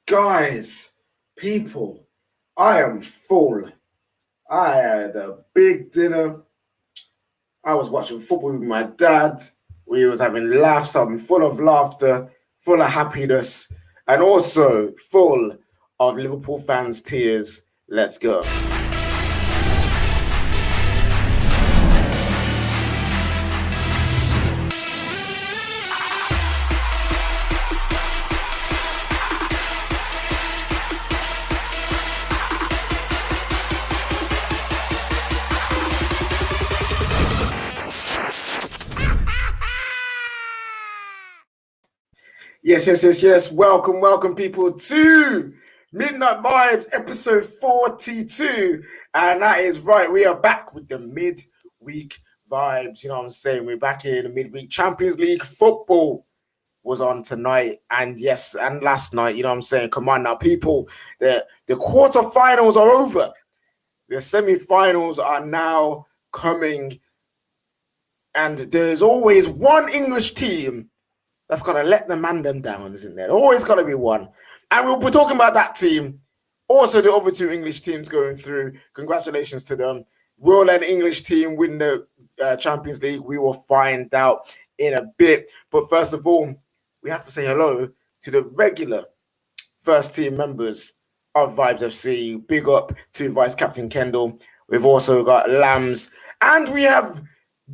Guys, people, I am full. I had a big dinner. I was watching football with my dad. We was having laughs. I'm full of laughter, full of happiness, and also full of Liverpool fans' tears. Let's go. Yes. Welcome, people, to Midnight Vibes, episode 42. And that is right, we are back with the midweek vibes. You know what I'm saying? We're back in the midweek. Champions League football was on tonight. And yes, and last night, you know what I'm saying? Come on now, people. The quarterfinals are over. The semifinals are now coming. And there's always one English team that's got to let the man them down, isn't there? Always got to be one. And we'll be talking about that team. Also, the other two English teams going through. Congratulations to them. Will an English team win the Champions League? We will find out in a bit. But first of all, we have to say hello to the regular first team members of Vibes FC. Big up to Vice Captain Kendall. We've also got Lambs. And we have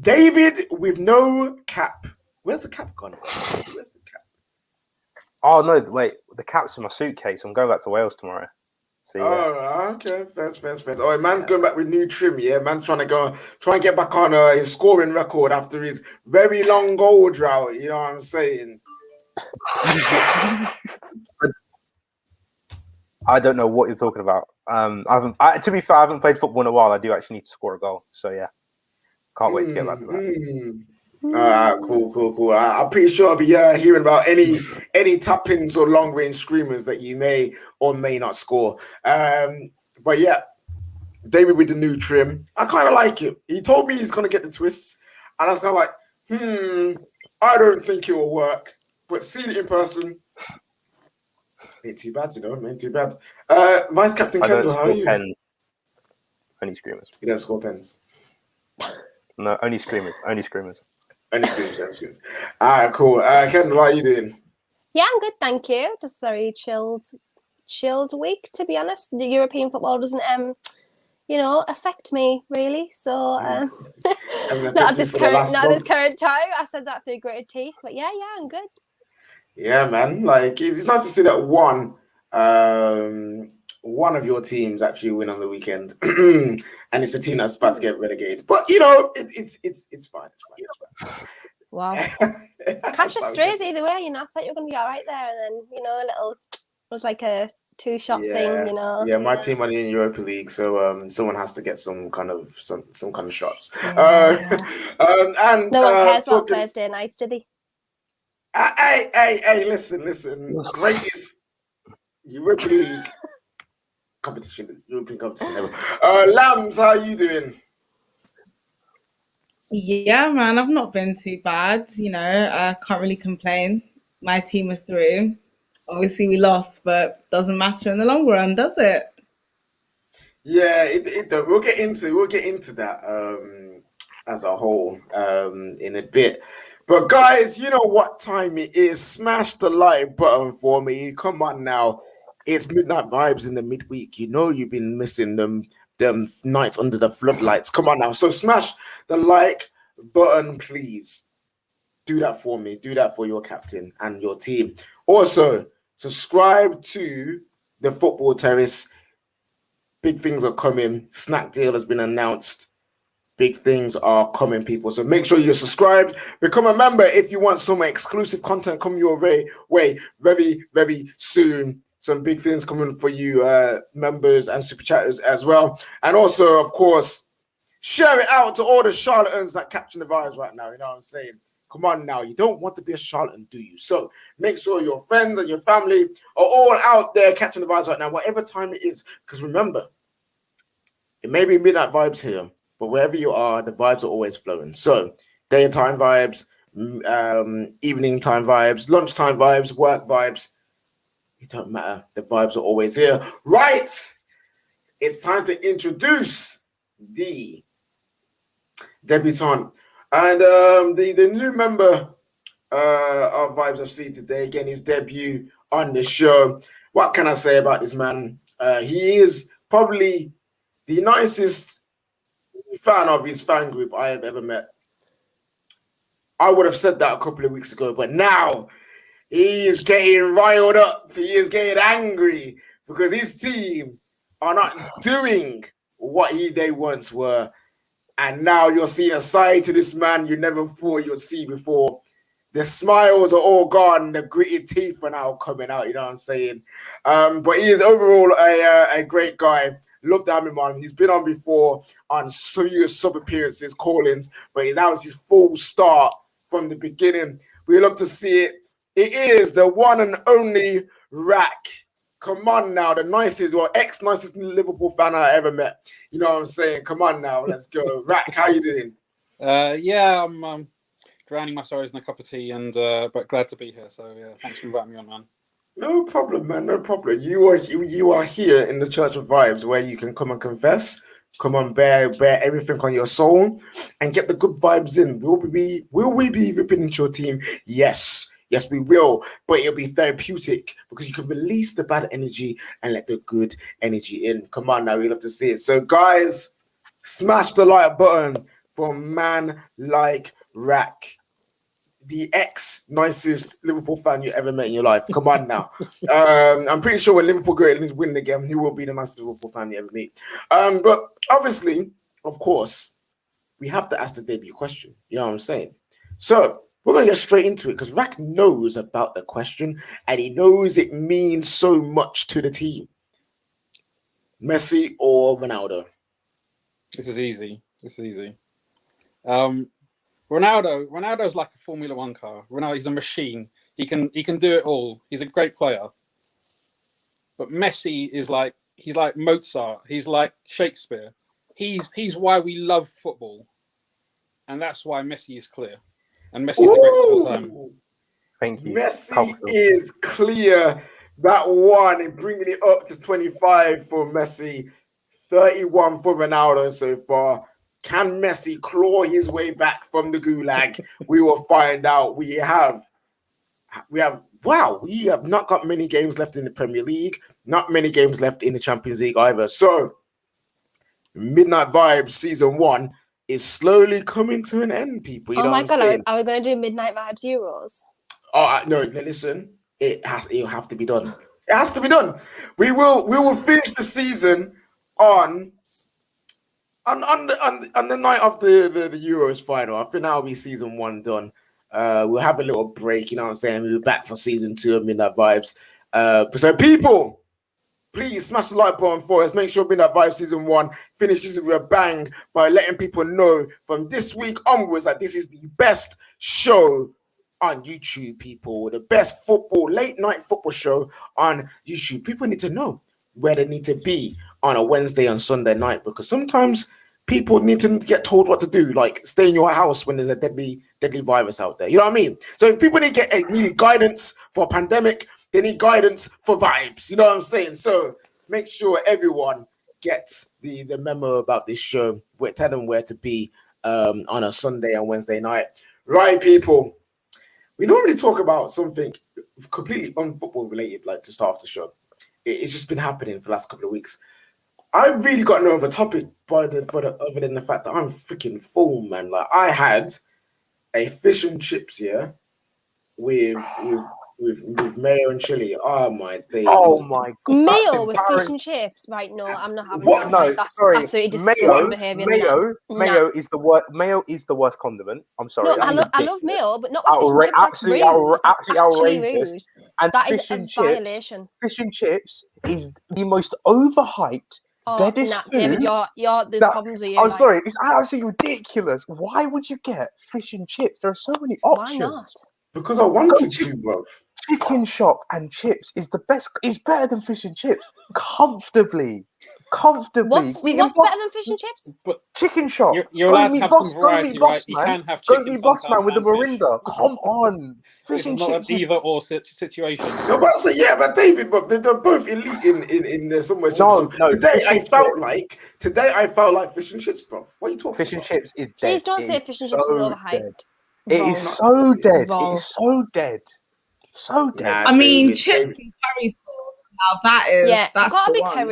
David with no cap. Where's the cap gone? Where's the cap? Oh, no, wait. The cap's in my suitcase. I'm going back to Wales tomorrow. So, okay. First. Oh, man's going back with new trim, yeah? Man's trying and get back on his scoring record after his very long goal drought. You know what I'm saying? I don't know what you're talking about. To be fair, I haven't played football in a while. I do actually need to score a goal. So, yeah. Can't wait to get back to that. Cool. I'm pretty sure I'll be hearing about any tap-ins or long-range screamers that you may or may not score. But yeah, David with the new trim. I kind of like it. He told me he's going to get the twists. And I was kind of like, I don't think it will work. But seeing it in person, ain't too bad, ain't too bad. Vice Captain Kendall, how are you? Pens. Only screamers. You don't score pens? No, only screamers. Only screams. All right, cool. Kendall, how are you doing? Yeah, I'm good, thank you. Just very chilled week, to be honest. The European football doesn't, affect me really. So not at this current time. I said that through gritted teeth, but yeah, I'm good. Yeah, man. Like it's nice to see that one of your teams actually win on the weekend, and it's a team that's about to get relegated. But it's fine. Wow. Catch the strays either way. I thought you were going to be all right there, and then it was like a two-shot thing. Yeah, my team are in the Europa League, so someone has to get some kind of shots. And no one cares about Thursday nights, do they? Hey! Listen. Greatest Europa League European competition ever. Lambs, how are you doing? Yeah, man, I've not been too bad. I can't really complain. My team are through. Obviously, we lost, but doesn't matter in the long run, does it? Yeah, we'll get into that as a whole in a bit. But guys, you know what time it is. Smash the like button for me. Come on now. It's Midnight Vibes in the midweek. You've been missing them nights under the floodlights. Come on now. So smash the like button, please. Do that for me. Do that for your captain and your team. Also, subscribe to the Football Terrace. Big things are coming. Snack deal has been announced. Big things are coming, people. So make sure you're subscribed. Become a member if you want some exclusive content coming your way very, very soon. Some big things coming for you, members and super chatters as well. And also, of course, share it out to all the charlatans that capture the vibes right now. You know what I'm saying? Come on now. You don't want to be a charlatan, do you? So make sure your friends and your family are all out there catching the vibes right now, whatever time it is. Because remember, it may be midnight vibes here, but wherever you are, the vibes are always flowing. So daytime vibes, evening time vibes, lunchtime vibes, work vibes. It don't matter. The vibes are always here. Right. It's time to introduce the debutant and the new member of Vibes FC today. Again, his debut on the show. What can I say about this man? He is probably the nicest fan of his fan group I have ever met. I would have said that a couple of weeks ago, but now he is getting riled up. He is getting angry because his team are not doing what they once were. And now you're seeing a side to this man you never thought you'd see before. The smiles are all gone. The gritty teeth are now coming out. You know what I'm saying? But he is overall a great guy. Love to have him on. He's been on before on sub appearances, call-ins, but now it's his full start from the beginning. We love to see it. It is the one and only Rack. Come on now, the nicest, or ex-nicest Liverpool fan I ever met. You know what I'm saying? Come on now, let's go. Rack, how you doing? Yeah, I'm drowning my sorrows in a cup of tea, and but glad to be here. So yeah, thanks for inviting me on, man. No problem, man. No problem. You are here in the Church of Vibes, where you can come and confess, come on, bear everything on your soul, and get the good vibes in. Will we be ripping into your team? Yes, we will. But it'll be therapeutic because you can release the bad energy and let the good energy in. Come on, now we love to see it. So, guys, smash the like button for a man like Rack, the ex-nicest Liverpool fan you ever met in your life. Come on now. I'm pretty sure when Liverpool go and win again, he will be the nicest Liverpool fan you ever meet. But obviously, of course, we have to ask the debut question. You know what I'm saying? So we're going to get straight into it because Rack knows about the question and he knows it means so much to the team. Messi or Ronaldo? This is easy. Ronaldo's like a Formula One car. Ronaldo, he's a machine. He can do it all. He's a great player. But Messi is like Mozart. He's like Shakespeare. He's why we love football, and that's why Messi is clear. And Messi is the greatest of all time. Thank you. Messi is clear. That one and bringing it up to 25 for Messi, 31 for Ronaldo so far. Can Messi claw his way back from the gulag? We will find out. We have not got many games left in the Premier League, not many games left in the Champions League either. So, Midnight Vibes Season 1 is slowly coming to an end, people. You know my what I'm saying? are we going to do Midnight Vibes Euros? Oh, no, listen. It'll have to be done. It has to be done. We will finish the season on the night of the Euros final. I think that'll be season 1 done. We'll have a little break, you know what I'm saying? We'll be back for season 2 of Midnight Vibes. So people, please smash the like button for us. Make sure Midnight Vibes season 1 finishes with a bang by letting people know from this week onwards that this is the best show on YouTube, people. The best late night football show on YouTube. People need to know where they need to be on a Wednesday and Sunday night because sometimes people need to get told what to do, like stay in your house when there's a deadly virus out there. You know what I mean? So if people need guidance for a pandemic, they need guidance for vibes. You know what I'm saying? So make sure everyone gets the memo about this show. Tell them where to be on a Sunday and Wednesday night. Right, people. We normally talk about something completely unfootball related, like to start off the show. It's just been happening for the last couple of weeks. I've really got no other topic other than the fact that I'm freaking full, man. Like I had a fish and chips, yeah, with mayo and chili. Oh my days! Oh my god! Mayo with fish and chips, right? No, I'm not having What? that. No, That's sorry. absolutely disgusting behaviour. Mayo is the worst. Mayo is the worst condiment. I'm sorry. No, I love mayo, but not with fish and chips. That's rude. Absolutely outrageous. Rude. And that is a violation. Fish and chips is the most overhyped. David, there's problems with you. I'm sorry, it's absolutely ridiculous. Why would you get fish and chips? There are so many options. Why not? Because I wanted to, bro. Chicken shop and chips is the best. It's better than fish and chips, comfortably. comfortably. What's better than fish and chips? But Chicken shop. you're allowed to have some variety, right? You can have chicken Go boss man sometimes with the and fish. Mirinda. Come on. This Fish is and not chips. an either or situation. No, but so yeah, but David, but they're both elite in so much. No, Today fish I and felt like fish and chips, bro. What are you talking Fish and about? chips is dead. Please don't say fish and chips is overhyped. Dead. It Wrong. is so dead. It Wrong. is so dead. So dead. Nah, I mean, David, chips and curry sauce. Now that's gotta the be one.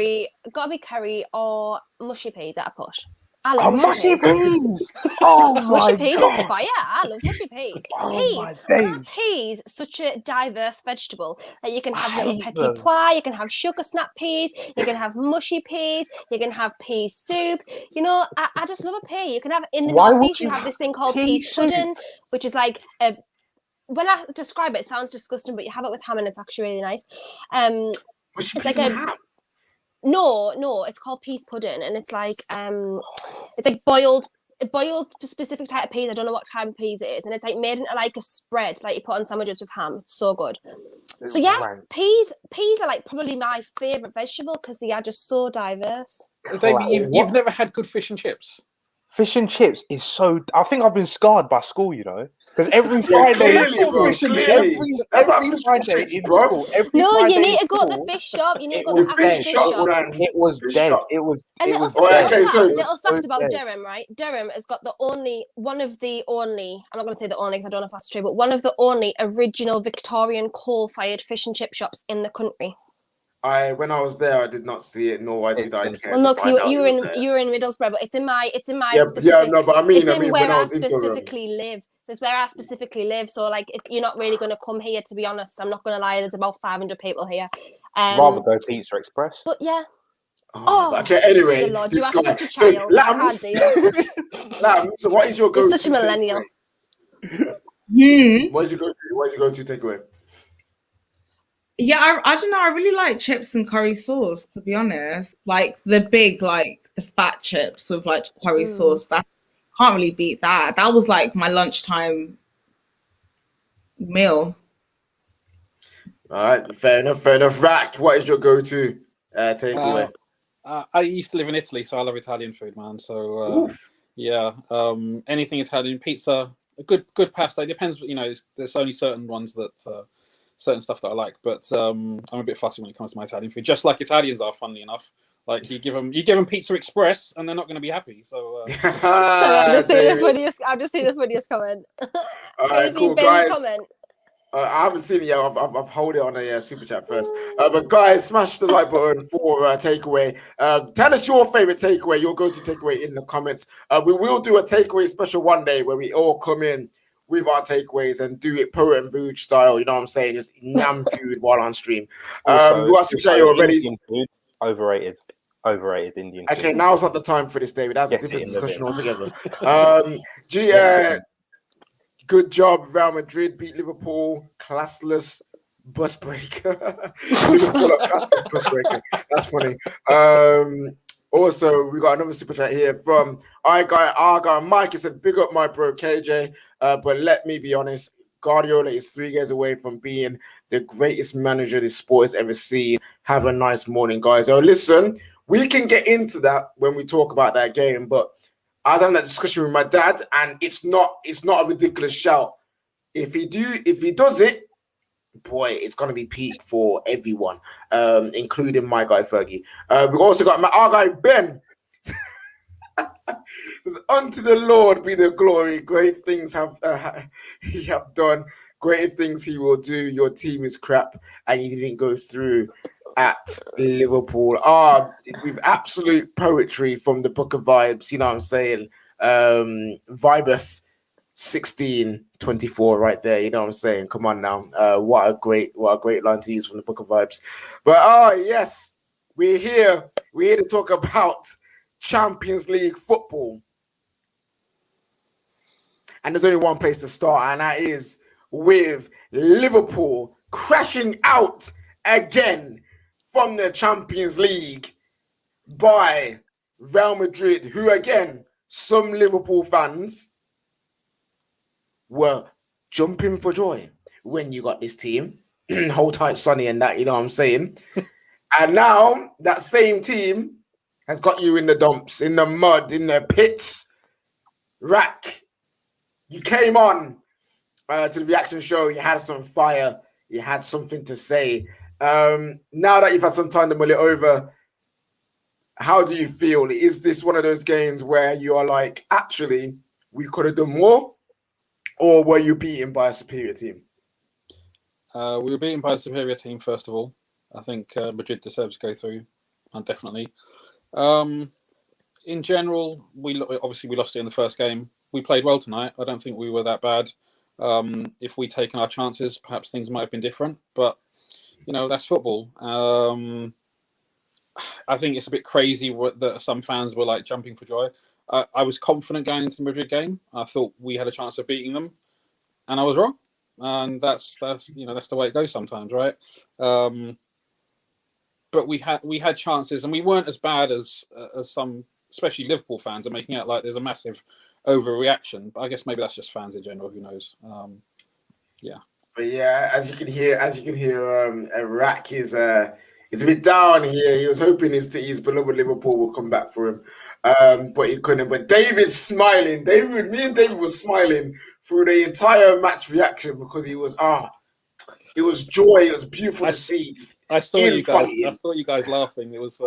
gotta be curry or mushy peas at a push. I love Oh, mushy peas. peas. Oh Mushy my peas god. is fire. I love mushy peas. Oh my days. Peas, such a diverse vegetable. Like you can have I little hate petit them. pois, you can have sugar snap peas, you can have mushy peas, you can have pea soup. You know, I just love a pea. You can have in the Why would northeast. You you have this thing called pea peas soup? pudding, which is like a. When I describe it, it sounds disgusting, but you have it with ham and it's actually really nice. Mushy It's peas like and a ham. no, it's called peas pudding, and it's like boiled specific type of peas. I don't know what type of peas it is, and it's like made into like a spread, like you put on sandwiches with ham. It's so good. So yeah, Rank. peas are like probably my favorite vegetable because they are just so diverse. David, you've never had good fish and chips. Fish and chips is so. I think I've been scarred by school, you know, because every Yeah, Friday, clearly, bro. fish and Clearly, chips, that's every not fish and Friday chips, in bro. school, every No, Friday you need in to go to the school, fish shop. You need to it go to was the Fish actual dead. fish shop, shop. man. It was Fish dead. shop. It was. A It little was fact dead. about Okay, that. so- Little So fact about dead. Durham, right? Durham has got one of the only. I'm not going to say the only because I don't know if that's true, but one of the only original Victorian coal-fired fish and chip shops in the country. When I was there, I did not see it, nor did I care Well, to no, because find out you it were was in there. Middlesbrough, but it's in my Yeah, specific. no, but I mean, it's in where when I I was in Durham, specifically live. It's where I specifically live. So, like, you're not really going to come here. To be honest, I'm not going to lie. There's about 500 people here. Rather go Pizza Express. But yeah. Oh, okay. Anyway, dear Lord, this you are guy. such a So, child. I can't deal. Lambs. So, what is your You're go-to such a millennial. takeaway? What is your go-to takeaway? Yeah, I don't know. I really like chips and curry sauce, to be honest. Like the big, like the fat chips with like curry sauce. That can't really beat that. That was like my lunchtime meal. All right, fair enough. Rack, what is your go-to takeaway? I used to live in Italy, so I love Italian food, man. So yeah, anything Italian, pizza, a good pasta. It depends, you know. There's only certain ones that certain stuff that I like, but I'm a bit fussy when it comes to my Italian food. Just like Italians are, funnily enough. Like you give them Pizza Express, and they're not going to be happy. So Sorry, I've just seen the funniest comment. All Have you right, seen cool, Ben's guys. comment? I haven't seen it yet. I've hold it on a super chat first. But guys, smash the like button for takeaway. Tell us your favorite takeaway, your go-to takeaway in the comments. We will do a takeaway special one day where we all come in with our takeaways and do it poet and Vuj style. You know what I'm saying? Just yam food while on stream. We got super chat already. Indian food, overrated Indian food. Okay, now's not the time for this, David. That's a Get it different in the discussion bin. altogether. Good job, Real Madrid beat Liverpool. Classless bus breaker. Liverpool are classless bus breaker. That's funny. Also, we got another super chat here from our guy Mike. He said, "Big up my bro KJ." But let me be honest, Guardiola is 3 years away from being the greatest manager this sport has ever seen. Have a nice morning, guys. Oh, listen, we can get into that when we talk about that game, but I was having that discussion with my dad, and it's not a ridiculous shout. If he does it, boy, it's gonna be peak for everyone, including my guy Fergie. We've also got our guy Ben. Says, unto the Lord be the glory. Great things he have done. Great things he will do. Your team is crap, and you didn't go through at Liverpool. With absolute poetry from the Book of Vibes. You know what I'm saying? Vibeth 1624 right there. You know what I'm saying? Come on now. What a great line to use from the Book of Vibes. But yes, we're here to talk about Champions League football. And there's only one place to start, and that is with Liverpool crashing out again from the Champions League by Real Madrid, who again, some Liverpool fans were jumping for joy when you got this team. Hold tight, Sonny, and that, you know what I'm saying? And now that same team has got you in the dumps, in the mud, in the pits. Rack, you came on to the reaction show. You had some fire. You had something to say. Now that you've had some time to mull it over, how do you feel? Is this one of those games where you are like, actually, we could have done more? Or were you beaten by a superior team? We were beaten by a superior team, first of all. I think Madrid deserves to go through, definitely. In general, we lost it in the first game. We played well tonight. I don't think we were that bad. If we'd taken our chances, perhaps things might have been different. But, that's football. I think it's a bit crazy that some fans were like jumping for joy. I was confident going into the Madrid game. I thought we had a chance of beating them, and I was wrong. And that's the way it goes sometimes, right? But we had chances, and we weren't as bad as some, especially Liverpool fans, are making out like there's a massive overreaction. But I guess maybe that's just fans in general. Who knows? Yeah. But yeah, as you can hear, Rack is a bit down here. He was hoping his beloved Liverpool will come back for him, but he couldn't. But David's smiling. Me and David was smiling through the entire match reaction because it was joy. It was beautiful to see. I saw you guys laughing. It was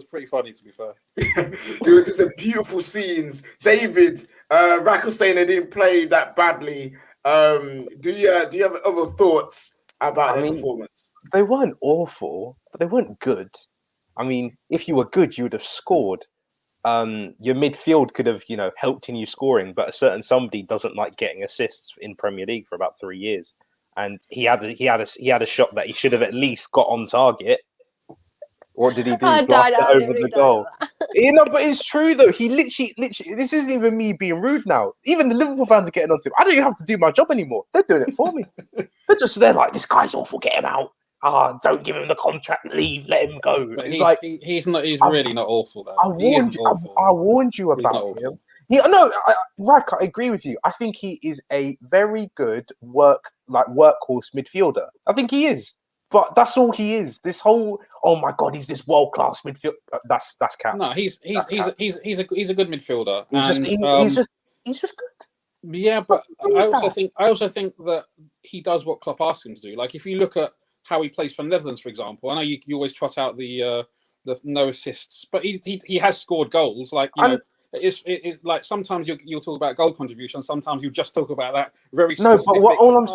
pretty funny, to be fair. It was just a beautiful scenes. David, Rack was saying they didn't play that badly. Do you have other thoughts about their performance? They weren't awful, but they weren't good. I mean, if you were good, you would have scored. Your midfield could have, helped in you scoring, but a certain somebody doesn't like getting assists in Premier League for about 3 years. And he had a shot that he should have at least got on target. What did he do? Blast it over the goal. But it's true though. He literally. This isn't even me being rude now. Even the Liverpool fans are getting onto him. I don't even have to do my job anymore. They're doing it for me. They're like, this guy's awful. Get him out. Don't give him the contract. Leave. Let him go. But he's really not awful though. I warned you about him. Rack, I agree with you. I think he is a very good workhorse midfielder. I think he is. But that's all he is. This whole, oh my God, he's this world class midfielder. That's cap. No, he's a good midfielder. He's just good. Yeah, but I also think that he does what Klopp asks him to do. Like if you look at how he plays for Netherlands, for example, I know you always trot out the no assists, but he has scored goals. Like it's like sometimes you'll talk about goal contribution, sometimes you just talk about that very specific. No, but all I'm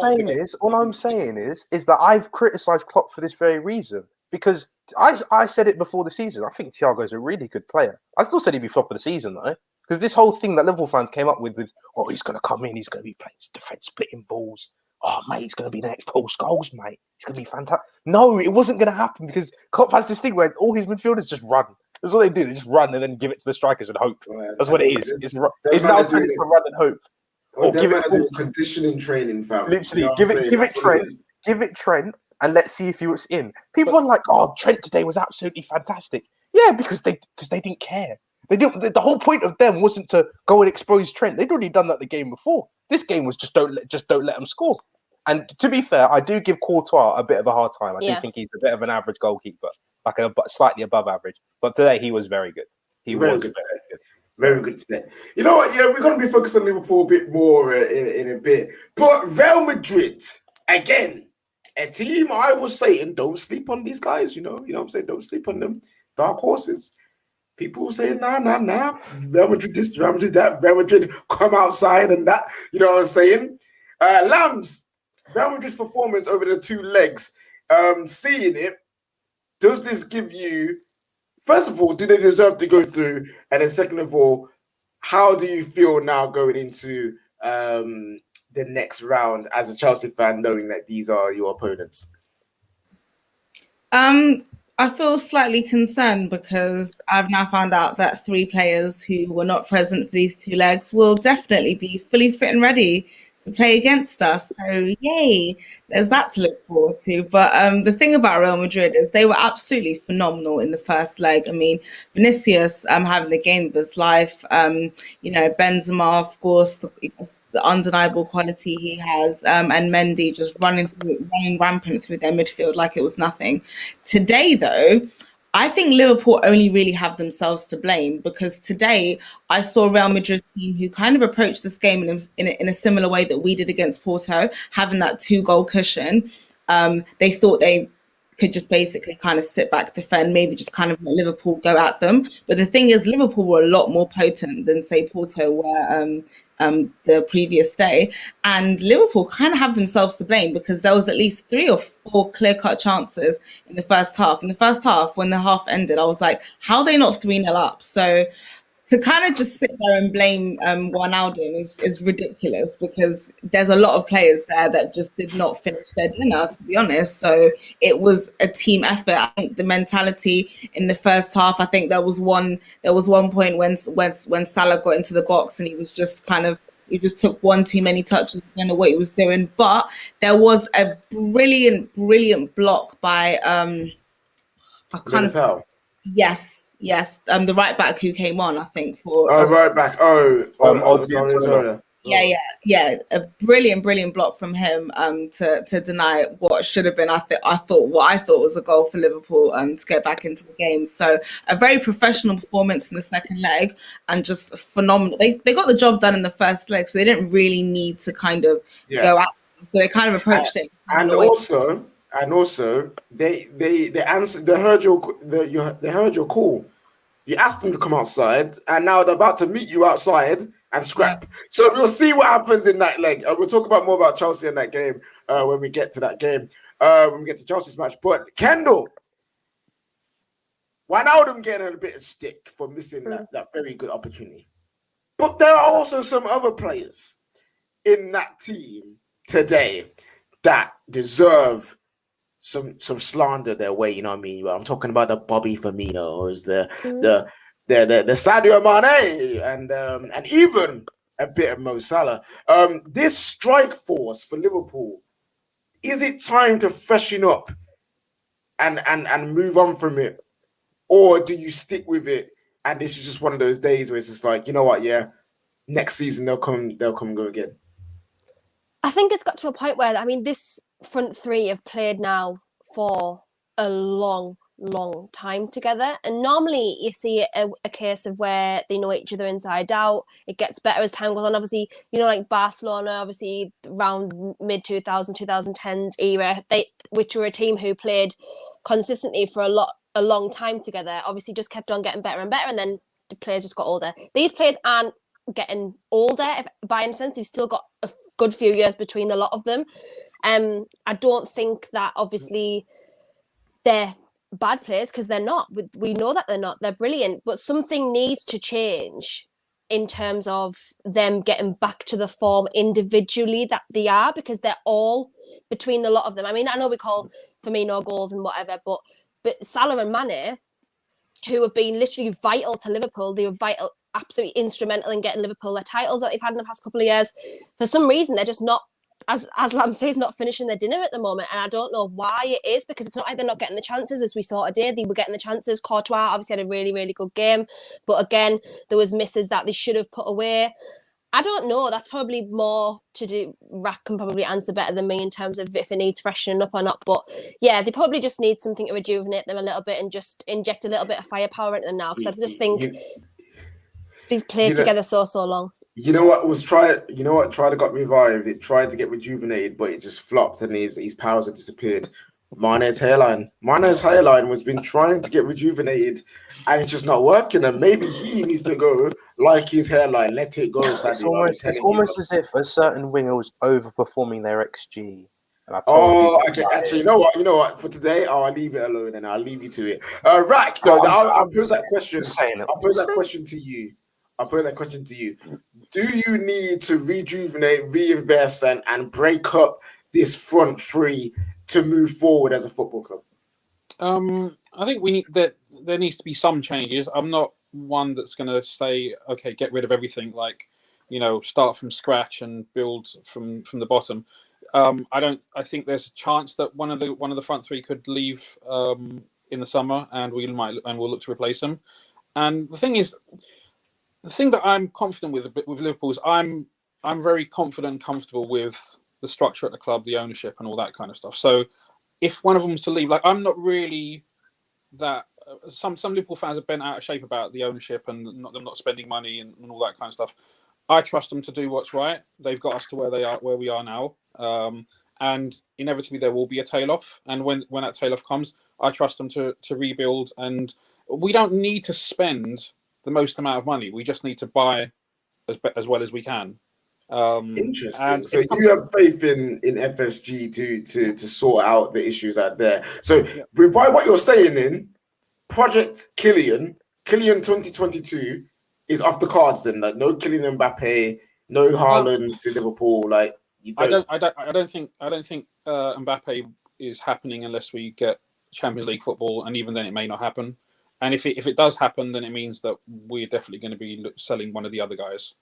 saying is that I've criticised Klopp for this very reason, because I said it before the season. I think Thiago's a really good player. I still said he'd be flop of the season though, because this whole thing that Liverpool fans came up with he's going to come in, he's going to be playing defence splitting balls. Oh mate, he's going to be the next Paul Scholes, mate. He's going to be fantastic. No, it wasn't going to happen because Klopp has this thing where all his midfielders just run. That's all they do. They just run and then give it to the strikers and hope. That's what it is. It's now turning to run and hope. Or give it conditioning training, fam. Literally, give it Trent, and let's see if he was in. People are like, "Oh, Trent today was absolutely fantastic." Yeah, because they didn't care. They didn't. The whole point of them wasn't to go and expose Trent. They'd already done that the game before. This game was just don't let them score. And to be fair, I do give Courtois a bit of a hard time. I do think he's a bit of an average goalkeeper, like slightly above average. But today he was very good. Very good today. You know what? Yeah, we're going to be focused on Liverpool a bit more in a bit. But Real Madrid, again, a team I was saying, don't sleep on these guys. You know what I'm saying? Don't sleep on them. Dark horses. People saying, nah. Real Madrid this, Real Madrid that, Real Madrid come outside and that. You know what I'm saying? Lambs, Real Madrid's performance over the 2 legs, seeing it, does this give you, first of all, do they deserve to go through? And then second of all, how do you feel now going into the next round as a Chelsea fan, knowing that these are your opponents? I feel slightly concerned because I've now found out that 3 players who were not present for these 2 legs will definitely be fully fit and ready to play against us. So yay, there's that to look forward to. But the thing about Real Madrid is they were absolutely phenomenal in the first leg. I mean, Vinicius having the game of his life, Benzema, of course, the undeniable quality he has, and Mendy just running rampant through their midfield like it was nothing. Today, though, I think Liverpool only really have themselves to blame, because today I saw a Real Madrid team who kind of approached this game in a similar way that we did against Porto, having that 2-goal cushion. They thought they could just basically kind of sit back, defend, maybe just kind of let Liverpool go at them. But the thing is, Liverpool were a lot more potent than, say, Porto were the previous day. And Liverpool kind of have themselves to blame, because there was at least 3 or 4 clear-cut chances in the first half. In the first half, when the half ended, I was like, how are they not 3-0 up? So to kind of just sit there and blame Ronaldo is ridiculous, because there's a lot of players there that just did not finish their dinner, to be honest. So it was a team effort. I think the mentality in the first half, I think there was one point when Salah got into the box and he just took one too many touches. I don't know what he was doing, but there was a brilliant block by Yes, the right back who came on, I think, for right back. Odriozola. Yeah, a brilliant block from him to deny what should have been, I thought was a goal for Liverpool to get back into the game. So a very professional performance in the second leg, and just phenomenal. They got the job done in the first leg, so they didn't really need to kind of go out. So they kind of approached it. And also, they answered. They heard your call. You asked them to come outside, and now they're about to meet you outside and scrap. Yeah. So we'll see what happens in that leg. We'll talk about more about Chelsea in that game when we get to that game. When we get to Chelsea's match. But Kendall, Wijnaldum getting a bit of stick for missing that very good opportunity. But there are also some other players in that team today that deserve some slander their way, you know what I mean? I'm talking about the Bobby Firminos, the Sadio Mane, and even a bit of Mo Salah. This strike force for Liverpool, is it time to freshen up and move on from it, or do you stick with it? And this is just one of those days where it's just like, you know what? Yeah, next season they'll come and go again. I think it's got to a point where, I mean, this front three have played now for a long time together. And normally you see a case of where they know each other inside out. It gets better as time goes on. Obviously, you know, like Barcelona, obviously around mid-2000s, 2010s era, which were a team who played consistently for a long time together, obviously just kept on getting better and better, and then the players just got older. These players aren't getting older by any sense. They've still got a good few years between a lot of them. I don't think that obviously they're bad players, because they're not. We know that they're not. They're brilliant, but something needs to change in terms of them getting back to the form individually that they are, because they're all, between a lot of them. I mean, I know we call Firmino goals and whatever, but Salah and Mane, who have been literally vital to Liverpool, they were vital, absolutely instrumental in getting Liverpool their titles that they've had in the past couple of years. For some reason, they're just not, as Lam says, not finishing their dinner at the moment. And I don't know why it is, because it's not like they're not getting the chances, as we saw today. They were getting the chances. Courtois obviously had a really good game, but again, there was misses that they should have put away. I don't know. That's probably more to do. Rack can probably answer better than me in terms of if it needs freshening up or not. But yeah, they probably just need something to rejuvenate them a little bit and just inject a little bit of firepower into them now. Because I just think they've played together so long. You know what was tried? You know what tried to got revived? It tried to get rejuvenated, but it just flopped, and his powers have disappeared. Mane's hairline was been trying to get rejuvenated, and it's just not working. And maybe he needs to go like his hairline, let it go. It's almost as if a certain winger was overperforming their XG. Okay. Actually, you know what? For today, I'll leave it alone, and I'll leave you to it. Rack, though, I'll pose that question. I'll pose that question to you. Do you need to rejuvenate, reinvest, and break up this front three to move forward as a football club? I think there needs to be some changes. I'm not one that's going to say, okay, get rid of everything, like, you know, start from scratch and build from the bottom. I think there's a chance that one of the front three could leave in the summer, and we'll look to replace them. And the thing that I'm confident with Liverpool is I'm very confident and comfortable with the structure at the club, the ownership, and all that kind of stuff. So if one of them was to leave, like, I'm not really that some Liverpool fans are bent out of shape about the ownership and them not spending money and all that kind of stuff. I trust them to do what's right. They've got us to where we are now, and inevitably there will be a tail off. And when that tail off comes, I trust them to rebuild. And we don't need to spend the most amount of money. We just need to buy as well as we can. Interesting. So you have faith in FSG to sort out the issues out there. So by what you're saying, in Project Kylian 2022 is off the cards. Then, like, no Kylian Mbappe, no Haaland to Liverpool. Like, I don't think Mbappe is happening unless we get Champions League football, and even then it may not happen. And if it does happen, then it means that we're definitely going to be selling one of the other guys.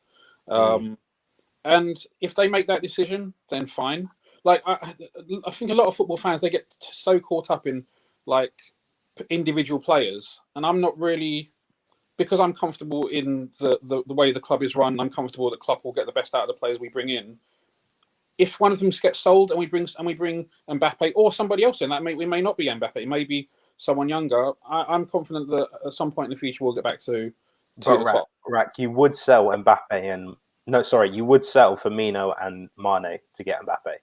And if they make that decision, then fine. Like, I think a lot of football fans, they get so caught up in like individual players, and I'm not really, because I'm comfortable in the way the club is run. I'm comfortable that Klopp will get the best out of the players we bring in. If one of them gets sold and we bring Mbappe or somebody else in, we may not be Mbappe, it may be someone younger. I'm confident that at some point in the future we'll get back to the top. Rack, you would sell Mbappe and you would sell Firmino and Mane to get Mbappe.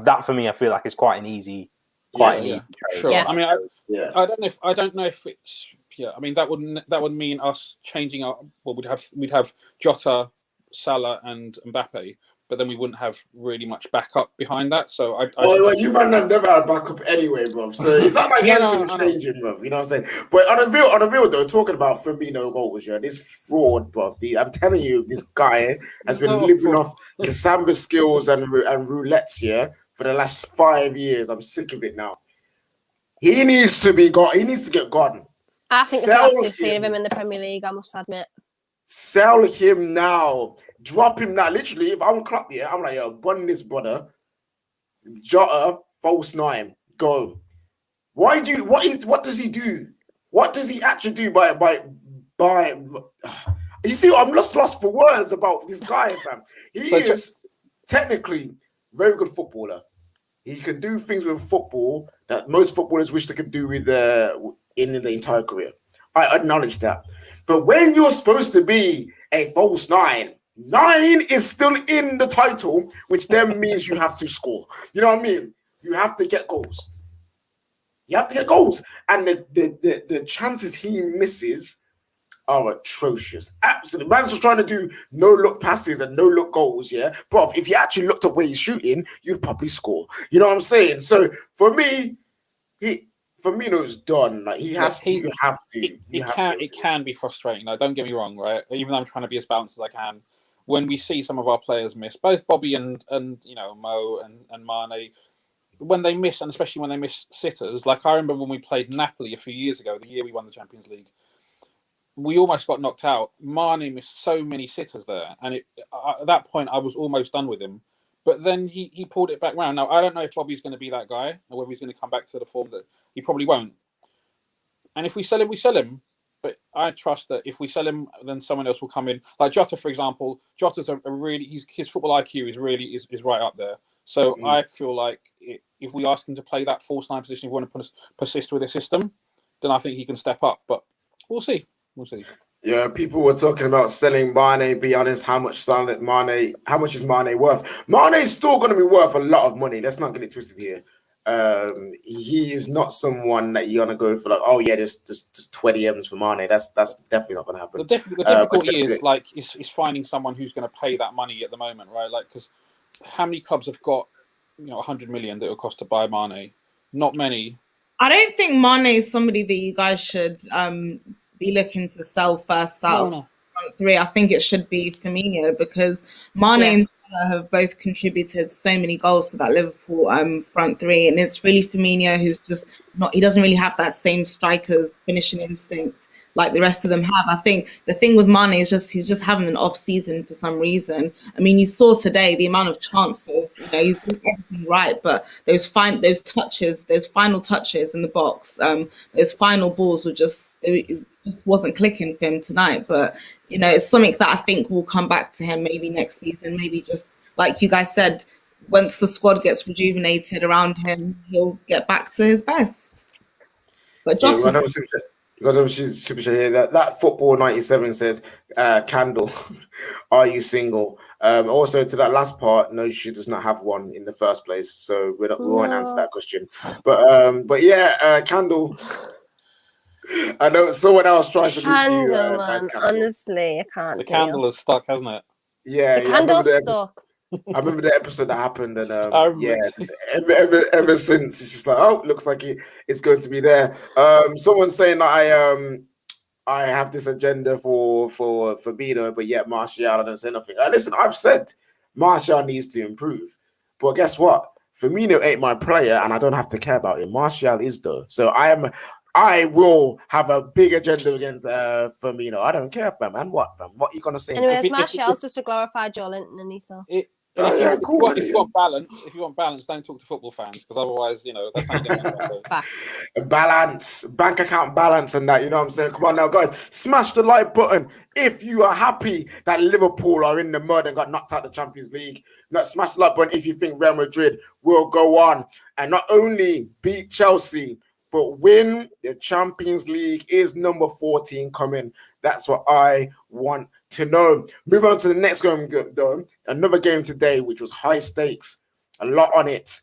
That for me, I feel like is quite an easy trade. Sure. Yeah. I mean, I don't know if it's. Yeah, I mean that would mean us changing our. Well, we'd have Jota, Salah, and Mbappe, but then we wouldn't have really much backup behind that. So you might not never have backup anyway, bro. So it's not like anything's changing, bro. You know what I'm saying? But on a real though, talking about Firmino goals, this fraud, bro. I'm telling you, this guy has been living off the samba skills and roulettes for the last 5 years. I'm sick of it now. He needs to be gone. He needs to get gone. I think it's the last we've seen of him in the Premier League, I must admit. Sell him now. Drop him now. Literally, if I'm Klopp, I'm like, bun this brother. Jota, false 9. Go. What does he do? What does he actually do by you see, I'm lost for words about this guy, fam. He is technically very good footballer. He can do things with football that most footballers wish they could do with in the entire career. I acknowledge that. But when you're supposed to be a false 9 is still in the title, which then means you have to score. You know what I mean? You have to get goals. And the chances he misses are atrocious. Absolutely. Man's just trying to do no-look passes and no-look goals, Bro, if you actually looked at where he's shooting, you'd probably score. You know what I'm saying? So, for me, Firmino's done. Like, you have to. It can be frustrating. Like, don't get me wrong, right? Even though I'm trying to be as balanced as I can, when we see some of our players miss, both Bobby and Mo and Mane, when they miss, and especially when they miss sitters, like I remember when we played Napoli a few years ago, the year we won the Champions League, we almost got knocked out. Mane missed so many sitters there, and at that point I was almost done with him. But then he pulled it back round. Now I don't know if Bobby's going to be that guy, or whether he's going to come back to the form that he probably won't. And if we sell him, we sell him. But I trust that if we sell him, then someone else will come in. Like Jota, for example. Jota's his football IQ is right up there. So I feel like if we ask him to play that false 9 position, if we want to persist with the system, then I think he can step up. But we'll see. Yeah, people were talking about selling Mane. Be honest, how much is Mane worth? Mane's still going to be worth a lot of money. Let's not get it twisted here. He is not someone that you're going to go for like, just 20 M's for Mane. That's definitely not going to happen. The difficulty is finding someone who's going to pay that money at the moment, right? Like, because how many clubs have got 100 million that it will cost to buy Mane? Not many. I don't think Mane is somebody that you guys should be looking to sell first out of front 3. I think it should be Firmino, because Mane and Salah have both contributed so many goals to that Liverpool front 3, and it's really Firmino who's just not. He doesn't really have that same striker's finishing instinct like the rest of them have. I think the thing with Mane is he's just having an off season for some reason. I mean, you saw today the amount of chances. He's doing everything right, but those final touches in the box, those final balls were it just wasn't clicking for him tonight. But it's something that I think will come back to him maybe next season. Maybe just like you guys said, once the squad gets rejuvenated around him, he'll get back to his best. But Yeah, Jota's because she's super here. That football 97 says, Candle, are you single? Also to that last part, no, she does not have one in the first place, so we won't answer that question. But yeah, Candle. I know someone else trying to move to you, Candle, Vice man. Capital. Honestly, I can't The deal. candle is stuck, hasn't it? Yeah, The I remember candle's the episode. stuck. I remember the episode that happened, and I remember yeah, it. ever since it's just like, oh, looks like it's going to be there. Someone's saying that I have this agenda for Bino, but yet Martial, I don't say nothing. Listen, I've said Martial needs to improve, but guess what? Firmino ain't my player, and I don't have to care about him. Martial is though, so I will have a big agenda against Firmino. I don't care, fam. And what, fam? What are you gonna say? Anyways, If- Martial's just a glorified Joe Linton, and he's so. And if you, yeah, if, cool, you want, man, if you want balance, don't talk to football fans because otherwise, that's how you get them. Facts. Balance, bank account balance, and that. You know what I'm saying? Come on now, guys, smash the like button if you are happy that Liverpool are in the mud and got knocked out the Champions League. Not smash the like button if you think Real Madrid will go on and not only beat Chelsea but win the Champions League. Is number 14 coming? That's what I want to know. Move on to the next game, though. Another game today, which was high stakes, a lot on it.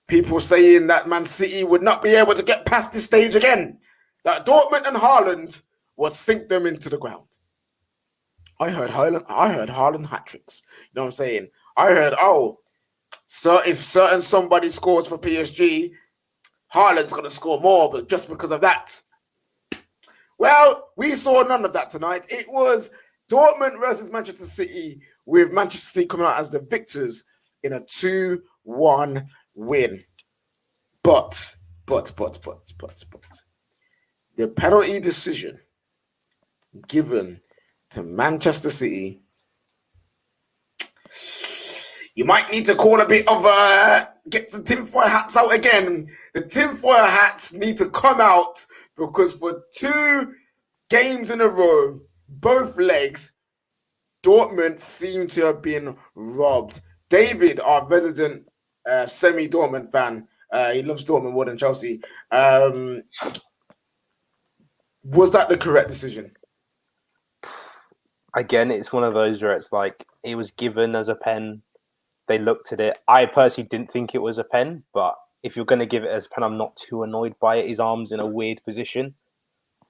People saying that Man City would not be able to get past this stage again. That Dortmund and Haaland would sink them into the ground. I heard Haaland hat tricks. You know what I'm saying? I heard, so if somebody scores for PSG, Haaland's going to score more, but just because of that. Well, we saw none of that tonight. It was Dortmund versus Manchester City, with Manchester City coming out as the victors in a 2-1 win. But the penalty decision given to Manchester City, you might need to call a bit of get the tinfoil hats out again. The tinfoil hats need to come out because for 2 games in a row, both legs, Dortmund seem to have been robbed. David, our resident semi-Dortmund fan, he loves Dortmund more than Chelsea. Was that the correct decision? Again, it's one of those where it's like it was given as a pen. They looked at it. I personally didn't think it was a pen, but if you're going to give it as a pen, I'm not too annoyed by it. His arm's in a weird position.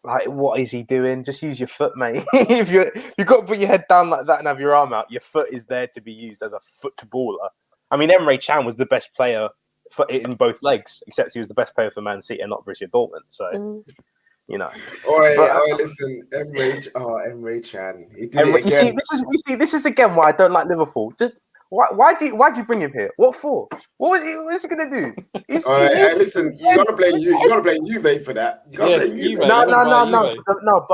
Like, what is he doing? Just use your foot, mate. If you've got to put your head down like that and have your arm out, your foot is there to be used as a footballer. I mean, Emre Can was the best player in both legs, except he was the best player for Man City and not Borussia Dortmund. So, All right, listen, Emre Can. He did it again. This is again why I don't like Liverpool. Just why'd you bring him here? What for? What is he gonna do? Listen, you gotta blame Juve for that. You gotta blame Juve. No.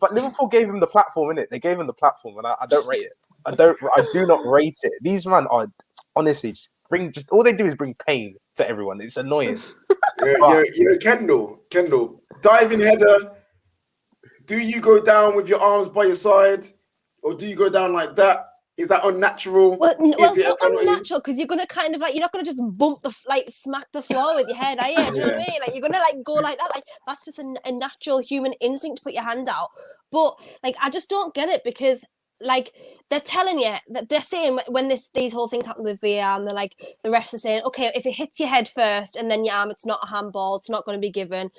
But Liverpool gave him the platform, innit? They gave him the platform, and I don't rate it. I do not rate it. These man are honestly just all they do is bring pain to everyone. It's annoying. Kendall, diving header. Do you go down with your arms by your side, or do you go down like that? Is that unnatural? Well, it's not unnatural because you're gonna kind of like, you're not gonna just smack the floor with your head, are you? Do you know what I mean? Like, you're gonna go like that. Like, that's just a natural human instinct to put your hand out. But like, I just don't get it because like they're telling you that they're saying when these whole things happen with VAR and they're like the refs are saying, okay, if it hits your head first and then your arm, it's not a handball, it's not going to be given.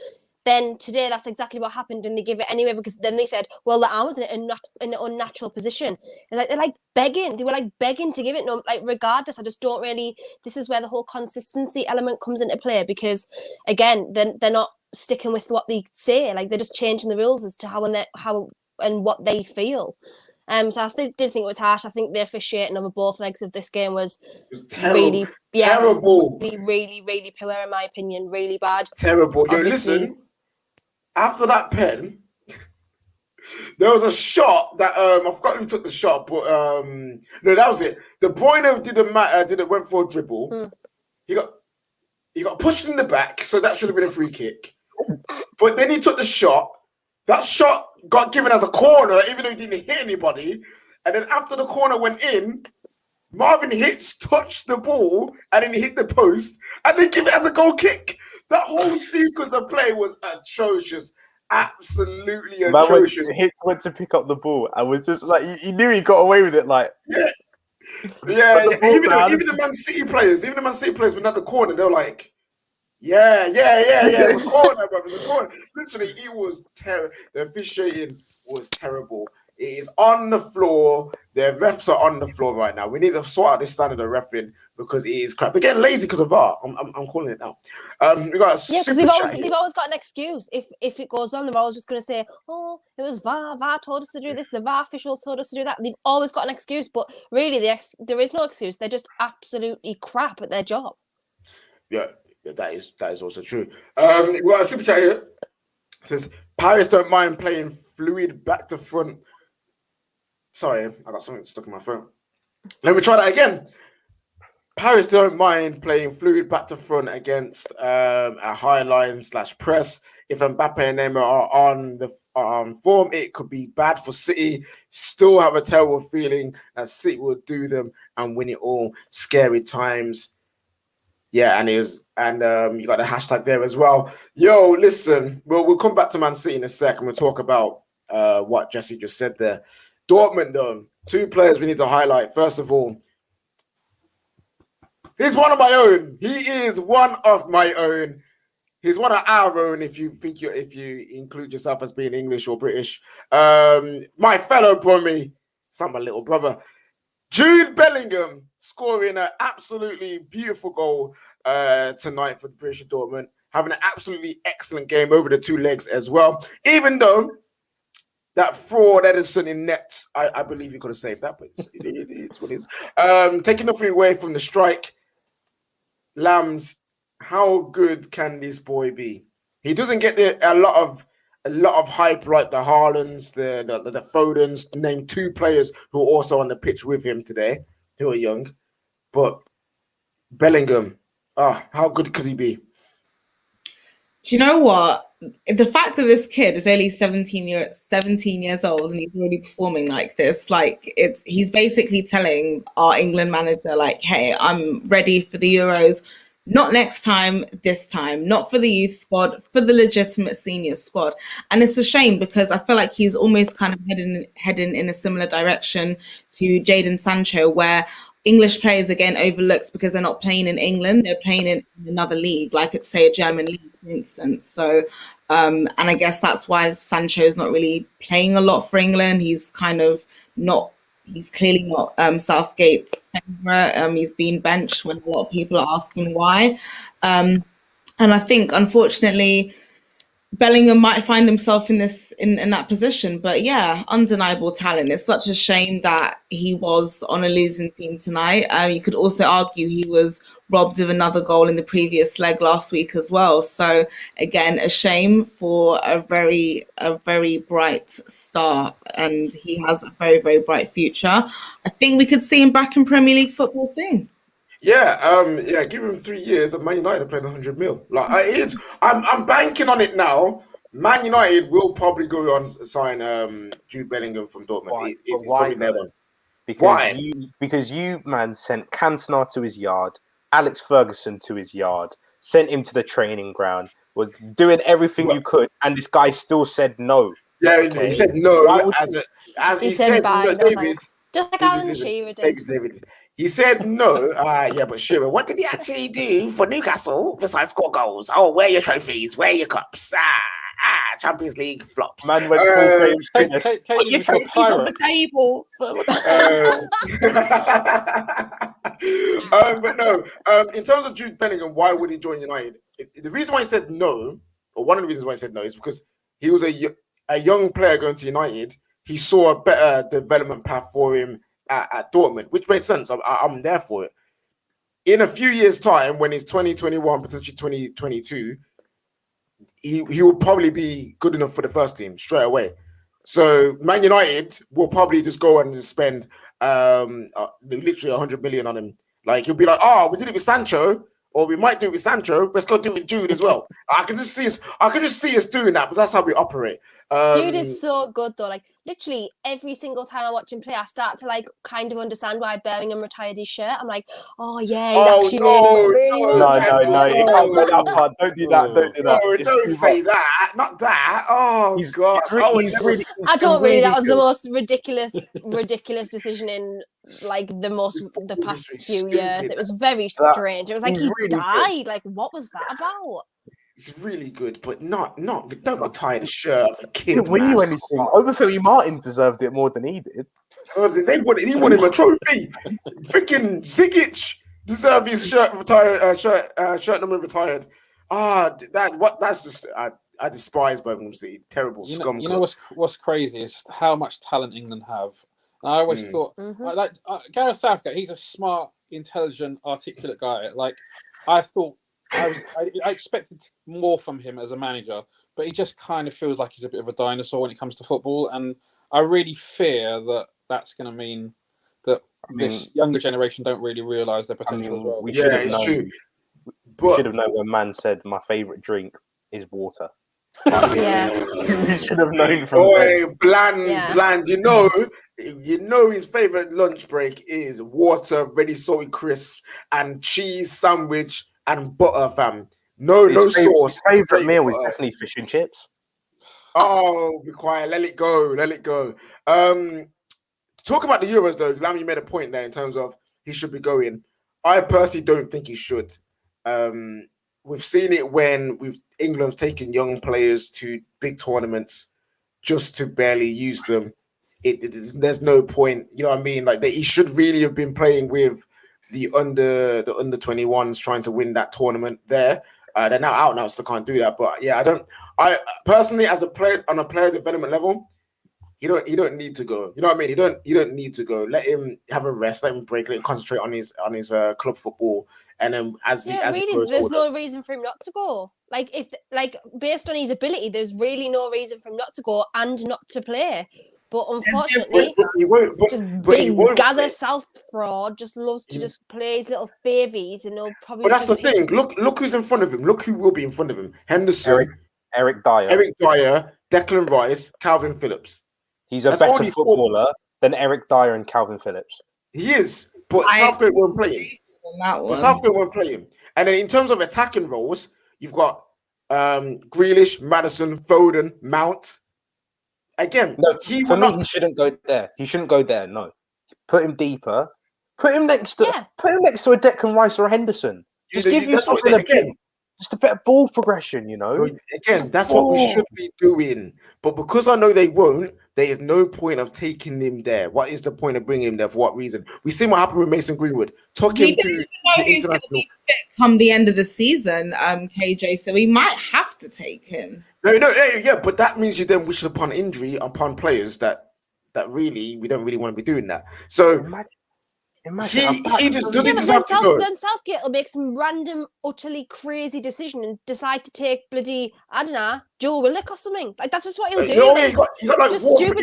Then today, that's exactly what happened, and they give it anyway because then they said, "Well, the arm was in an unnatural position." They're like begging. They were like begging to give it. No, like regardless, I just don't really. This is where the whole consistency element comes into play because, again, they're not sticking with what they say. Like they're just changing the rules as to how and what they feel. So I did think it was harsh. I think the officiating over both legs of this game was terrible. Really, really poor in my opinion. Really bad. Terrible. Yo, listen. After that pen, there was a shot that I forgot who took the shot, but no, that was it. De Bruyne didn't went for a dribble. He got pushed in the back, so that should have been a free kick. But then he took the shot. That shot got given as a corner, even though he didn't hit anybody. And then after the corner went in, Marvin Hitz touched the ball and then he hit the post and then give it as a goal kick. That whole sequence of play was atrocious. Absolutely Man atrocious. went to pick up the ball and was just like, he knew he got away with it. Like, Yeah. just Yeah, put the ball down. even the Man City players were at the corner. They were like, yeah. It's a corner, bro. It's a corner. Literally, it was terrible. The officiating was terrible. It is on the floor. The refs are on the floor right now. We need to sort out this standard of reffing because it is crap. They're getting lazy because of VAR. I'm calling it now. We got because they've always got an excuse. If it goes on, they're always just going to say, "Oh, it was VAR. VAR told us to do this. The VAR officials told us to do that." They've always got an excuse, but really, there is no excuse. They're just absolutely crap at their job. Yeah, that is also true. We got a super chat here. It says Paris don't mind playing fluid back to front. Sorry, I got something stuck in my phone. Let me try that again. Paris don't mind playing fluid back to front against a high line / press. If Mbappe and Neymar are on the form, it could be bad for City. Still have a terrible feeling that City will do them and win it all. Scary times. Yeah, and you got the hashtag there as well. Yo, listen, we'll come back to Man City in a sec and we'll talk about what Jesse just said there. Dortmund, though, 2 players we need to highlight. First of all, he's one of my own. He is one of my own. He's one of our own. If you include yourself as being English or British, my fellow bromie, my little brother, Jude Bellingham, scoring an absolutely beautiful goal tonight for Borussia Dortmund, having an absolutely excellent game over the 2 legs as well. Even though that fraud Edison in nets, I believe he could have saved that, but it's what it is. Taking nothing away from the strike, Lambs, how good can this boy be? He doesn't get a lot of hype like the Haalands, the Fodens. Name 2 players who are also on the pitch with him today, who are young. But Bellingham, how good could he be? Do you know what? The fact that this kid is only 17 years old and he's already performing like this, he's basically telling our England manager, like, hey, I'm ready for the Euros. Not next time, this time. Not for the youth squad, for the legitimate senior squad. And it's a shame because I feel like he's almost kind of heading in a similar direction to Jadon Sancho, where English players are getting overlooked because they're not playing in England. They're playing in another league, like it's, say, a German league, for instance. So, and I guess that's why Sancho is not really playing a lot for England. He's clearly not Southgate's favourite. He's been benched when a lot of people are asking why. And I think, unfortunately, Bellingham might find himself in that position. But yeah, undeniable talent. It's such a shame that he was on a losing team tonight. You could also argue he was robbed of another goal in the previous leg last week as well. So again, a shame for a very bright star, and he has a very, very bright future. I think we could see him back in Premier League football soon. Yeah, give him 3 years and Man United playing 100 mil. I'm banking on it now. Man United will probably go on sign Jude Bellingham from Dortmund. It's probably their one. Because you, man, sent Cantona to his yard, Alex Ferguson to his yard, sent him to the training ground, was doing everything you could, and this guy still said no. Yeah, okay? He said no. He said bye, no, David. Just like Alan Shearer did. David. He said no. Yeah, but Shearer, what did he actually do for Newcastle besides score goals? Oh, where are your trophies? Where are your cups? Champions League flops. Man went Put your trophies on the table. But no. In terms of Jude Bellingham, why would he join United? The reason why he said no, or one of the reasons why he said no, is because he was a young player going to United. He saw a better development path for him at Dortmund, which made sense. I'm there for it. In a few years' time, when he's 2021, potentially 2022, he will probably be good enough for the first team straight away. So Man United will probably just go and just spend literally 100 million on him. Like, he'll be like, oh, we did it with Sancho, or we might do it with Sancho. Let's go do it with Jude as well. I can just see us doing that, but that's how we operate. Dude is so good though. Like literally every single time I watch him play, I start to like kind of understand why Bellingham retired his shirt. I'm like, oh yeah, he's actually really No, loves it. it can't go that far. Don't do that. Don't do that. No, It's don't too say much. that. Not that. Oh He's God. he's really. I don't really. That was the good. most ridiculous decision in like the past few years. It was very strange. It was like he really died. Like what was that about? It's really good, but don't retire the shirt of a kid, Didn't win man. you anything. Obviously, Martin deserved it more than he did. He wanted him a trophy. Freaking Zigic deserved his shirt retired. Shirt number retired. That's just I despise Birmingham City. Terrible scum. You know what's crazy is how much talent England have. And I always thought Gareth Southgate. He's a smart, intelligent, articulate guy. Like I thought. I expected more from him as a manager, but he just kind of feels like he's a bit of a dinosaur when it comes to football. And I really fear that that's going to mean that this younger generation don't really realise their potential as well. We should have known. True. We should have known when man said my favourite drink is water. Yeah. We should have known from bland. You know his favourite lunch break is water, ready salty crisp, and cheese sandwich and butter, fam. No sauce. His favourite meal is definitely fish and chips. Oh, be quiet. Let it go. Talk about the Euros though. Lammy made a point there in terms of he should be going. I personally don't think he should. We've seen it when England's taken young players to big tournaments just to barely use them. There's no point. You know what I mean? Like he should really have been playing with the under 21s trying to win that tournament there. They're now out now, so they can't do that. But yeah, I personally, as a player on a player development level, you don't need to go. You know what I mean? You don't need to go. Let him have a rest. Let him break. Let him concentrate on his club football. And then there's no reason for him not to go. Like based on his ability, there's really no reason for him not to go and not to play. But unfortunately, Gaza South fraud just loves to just play his little babies, and he'll probably. But that's the thing. Look who's in front of him. Look who will be in front of him. Henderson, Eric Dyer, Declan Rice, Calvin Phillips. He's a better footballer than Eric Dyer and Calvin Phillips. He is, but Southgate won't play him. Southgate won't play him. And then in terms of attacking roles, you've got Grealish, Maddison, Foden, Mount. Again, he shouldn't go there. He shouldn't go there. No, put him deeper. Put him next to a Declan Rice or a Henderson. Just give you something again. Just a better ball progression, you know. Again, that's what we should be doing. But because I know they won't, there is no point of taking him there. What is the point of bringing him there? For what reason? We see what happened with Mason Greenwood. Took him to the international. Come the end of the season, KJ. So we might have to take him. No, but that means you then wish upon injury upon players that really we don't really want to be doing that. So. Imagine he just doesn't deserve to go. Then Southgate will make some random, utterly crazy decision and decide to take bloody, I don't know, Joe Willock or something. Like that's just what he'll do. You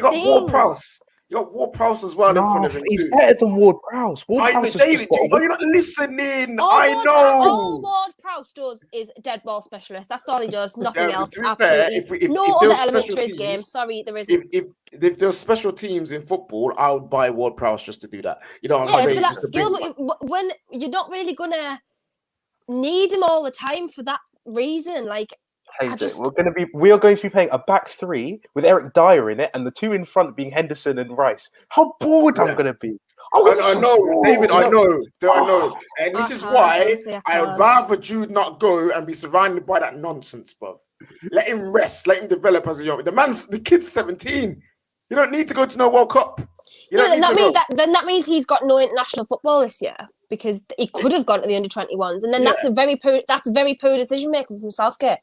got Ward-Prowse. You got Ward-Prowse as well in front of him. He's better than Ward-Prowse. David, you're not listening. All Ward-Prowse does is dead ball specialist. That's all he does. Nothing else. Absolutely. No other element to his game. Sorry, there isn't. If there's special teams in football, I would buy Ward-Prowse just to do that. You know what I'm saying? For that skill, but when you're not really gonna need him all the time for that reason, like. We are going to be playing a back three with Eric Dyer in it, and the two in front being Henderson and Rice. How bored I'm going to be! I know, David. I know, and this is why I would rather Jude not go and be surrounded by that nonsense, bruv. Let him rest. Let him develop as a young. The kid's 17. You don't need to go to no World Cup. That means he's got no international football this year because he could have gone to the under-21s, and then that's a very poor decision making from Southgate.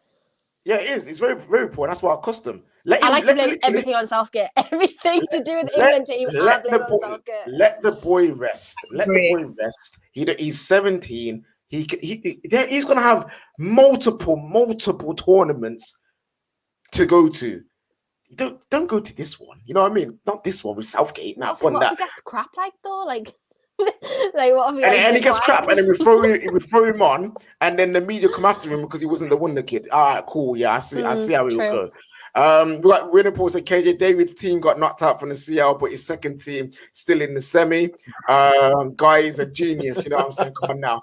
Yeah, it is. It's very, very poor. That's why I cost them. I like to blame everything on Southgate. Everything to do with the England team, I blame on Southgate. Let the boy rest. Let the boy rest. He's 17. He's going to have multiple tournaments to go to. Don't go to this one. You know what I mean? Not this one with Southgate. What if he gets crap though? Like what have and he gets crap, and then we throw him on, and then the media come after him because he wasn't the wonder kid. All right, cool. Yeah, I see how it will go. We got Liverpool said KJ David's team got knocked out from the CL, but his second team still in the semi. Guy is a genius, you know what I'm saying? Come on now.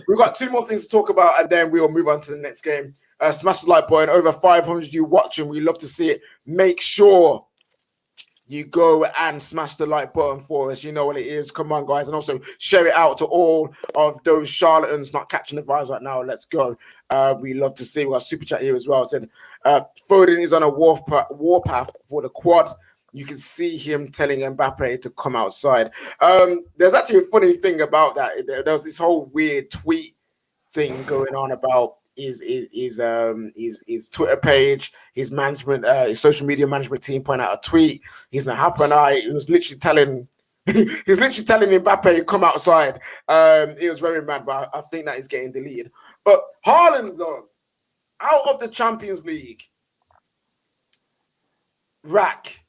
We've got 2 more things to talk about, and then we'll move on to the next game. Smash the like button. Over 500 you watching. We love to see it. Make sure you go and smash the like button for us. You know what it is. Come on, guys. And also share it out to all of those charlatans not catching the vibes right now. Let's go. We love to see. We got super chat here as well. It said Foden is on a warpath for the quad. You can see him telling Mbappe to come outside. There's actually a funny thing about that. There was this whole weird tweet thing going on about his Twitter page, his management, his social media management team point out a tweet. He's not happy. He was literally telling Mbappe to come outside. It was very mad, but I think that is getting deleted. But Haaland, though, out of the Champions League, rack,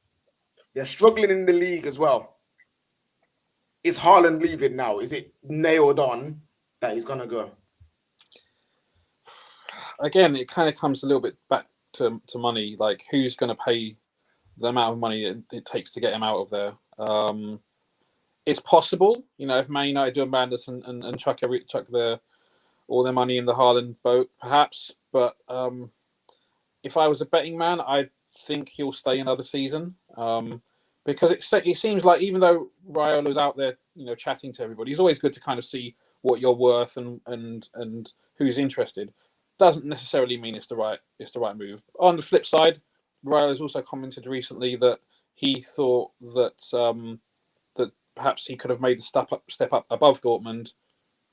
they're struggling in the league as well. Is Haaland leaving now? Is it nailed on that he's gonna go? Again, it kind of comes a little bit back to money. Like, who's going to pay the amount of money it takes to get him out of there? It's possible, you know, if Man United do a madness and chuck all their money in the Haaland boat, perhaps. But if I was a betting man, I think he'll stay another season, because it seems like, even though Raiola's out there, you know, chatting to everybody, it's always good to kind of see what you're worth and who's interested. Doesn't necessarily mean it's the right move. On the flip side, Raiola's also commented recently that he thought that that perhaps he could have made the step up above Dortmund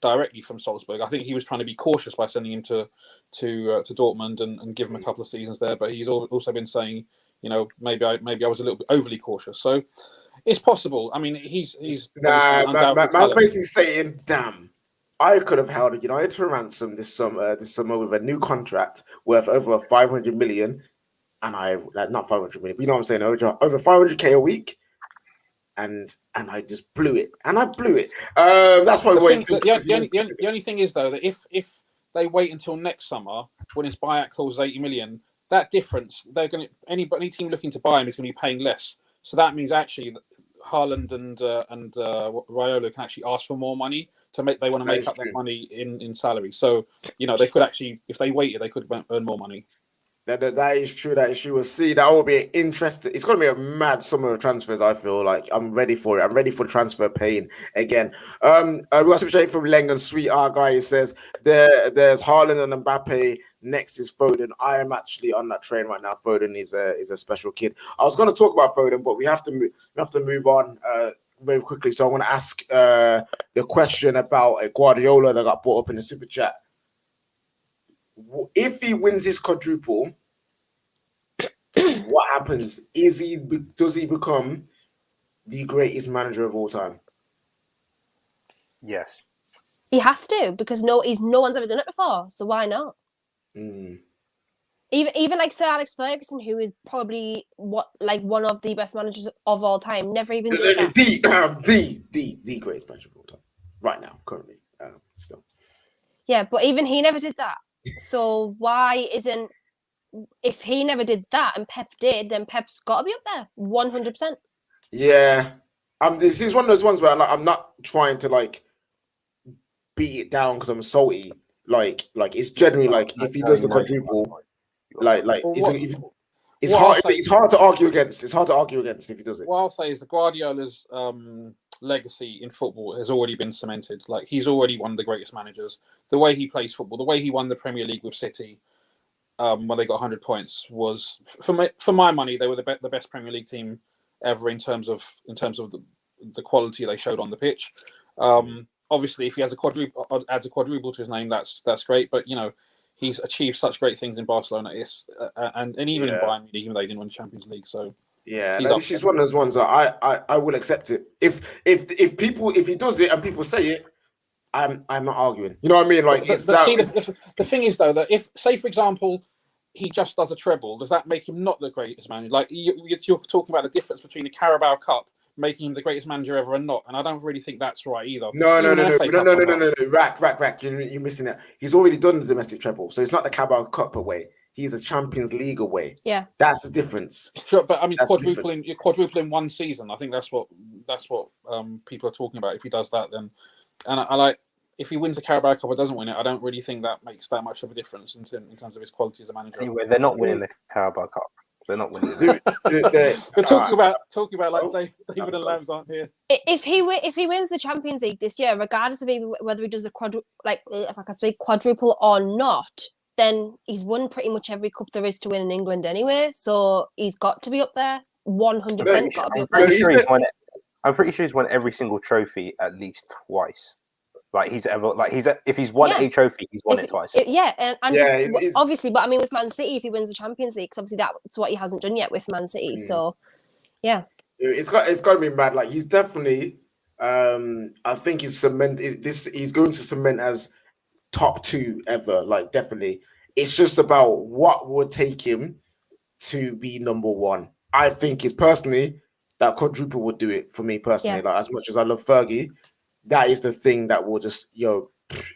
directly from Salzburg. I think he was trying to be cautious by sending him to Dortmund and give him a couple of seasons there. But he's also been saying, you know, maybe I was a little bit overly cautious. So it's possible. I mean, he's I was basically saying, damn, I could have held United to ransom this summer with a new contract worth over 500 million, and not 500 million, but you know what I'm saying, over 500k a week, and I just blew it, That's probably what the only thing is, though, that if they wait until next summer when his buyout clause is 80 million, that difference, they're going to any team looking to buy him is going to be paying less. So that means actually Haaland and Raiola can actually ask for more money. They want to make up that money in salary. So, you know, they could actually, if they waited, they could earn more money. That is true. That is true. We'll see. That will be interesting. It's going to be a mad summer of transfers. I feel like I'm ready for it. I'm ready for transfer pain again. We got some shade from Leng and Sweet R guy. He says there's Haaland and Mbappe. Next is Foden. I am actually on that train right now. Foden is a special kid. I was going to talk about Foden, but we have to move on very quickly. So I want to ask the question about Guardiola that got brought up in the super chat. If he wins this quadruple, what happens? Does he become the greatest manager of all time? Yes. He has to, because no one's ever done it before. So why not? Even like Sir Alex Ferguson, who is probably one of the best managers of all time, never even did that. The greatest manager of all time, right now, currently, still. Yeah, but even he never did that. So why isn't? If he never did that and Pep did, then Pep's got to be up there, 100%. Yeah, this is one of those ones where I'm not trying to beat it down because I'm salty. Like it's generally if he does the quadruple, it's hard to argue against. It's hard to argue against if he does it. What I'll say is the Guardiola's legacy in football has already been cemented. Like, he's already one of the greatest managers. The way he plays football, the way he won the Premier League with City, when they got 100 points, was for my money, they were the best Premier League team ever in terms of the quality they showed on the pitch. Obviously, if he has adds a quadruple to his name, that's great. But you know, he's achieved such great things in Barcelona, and even in Bayern Munich, even though they didn't win the Champions League. So yeah, this is one of those ones that I will accept it. If he does it and people say it, I'm not arguing. You know what I mean? The thing is, though, that if, say, for example, he just does a treble, does that make him not the greatest manager? Like, you're talking about the difference between the Carabao Cup making him the greatest manager ever and not, and I don't really think that's right either. No. Rack. You're missing that. He's already done the domestic treble, so it's not the Carabao Cup away. he's a Champions League away. Yeah, that's the difference. Sure, but I mean, That's the difference. quadrupling one season. I think that's what people are talking about. If he does that, then and I like if he wins the Carabao Cup or doesn't win it, I don't really think that makes that much of a difference in terms of his quality as a manager. Anyway, they're not winning the Carabao Cup. They're not winning it. We're talking about like David and Lambs aren't here. if he wins the Champions League this year, regardless of whether he does a quadruple or not, then he's won pretty much every cup there is to win in England anyway. So he's got to be up there. 100% got to be up there. I'm pretty sure he's won every single trophy at least twice. Like if he's won a trophy, he's won it twice. Obviously, but I mean with Man City, if he wins the Champions League, because obviously that's what he hasn't done yet with Man City. So, yeah, it's got to be mad. Like he's definitely, I think he's He's going to cement as top 2 ever. Like definitely, it's just about what would take him to be number 1. I think it's personally that quadruple would do it for me personally. Yeah. Like as much as I love Fergie, that is the thing that will just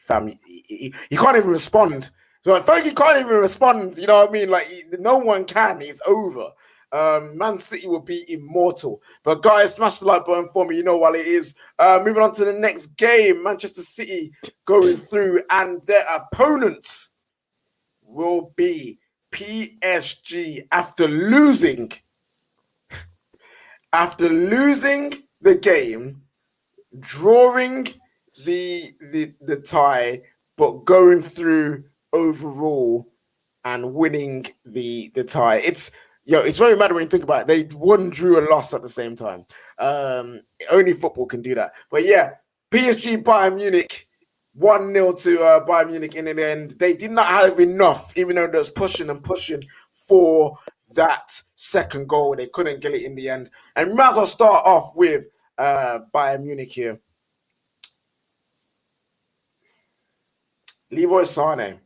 family. He can't even respond. So like, Fergie can't even respond. You know what I mean? Like no one can. It's over. Man City will be immortal. But guys, smash the like button for me. You know what it is. Moving on to the next game, Manchester City going through, and their opponents will be PSG after losing the game, drawing the tie, but going through overall and winning the tie. It's very mad when you think about it. They won, drew, and lost at the same time. Only football can do that. But yeah, PSG Bayern Munich 1-0 to Bayern Munich in the end. They did not have enough, even though they was pushing for that second goal. They couldn't get it in the end. And we might as well start off with Bayern Munich here. Leroy Sané,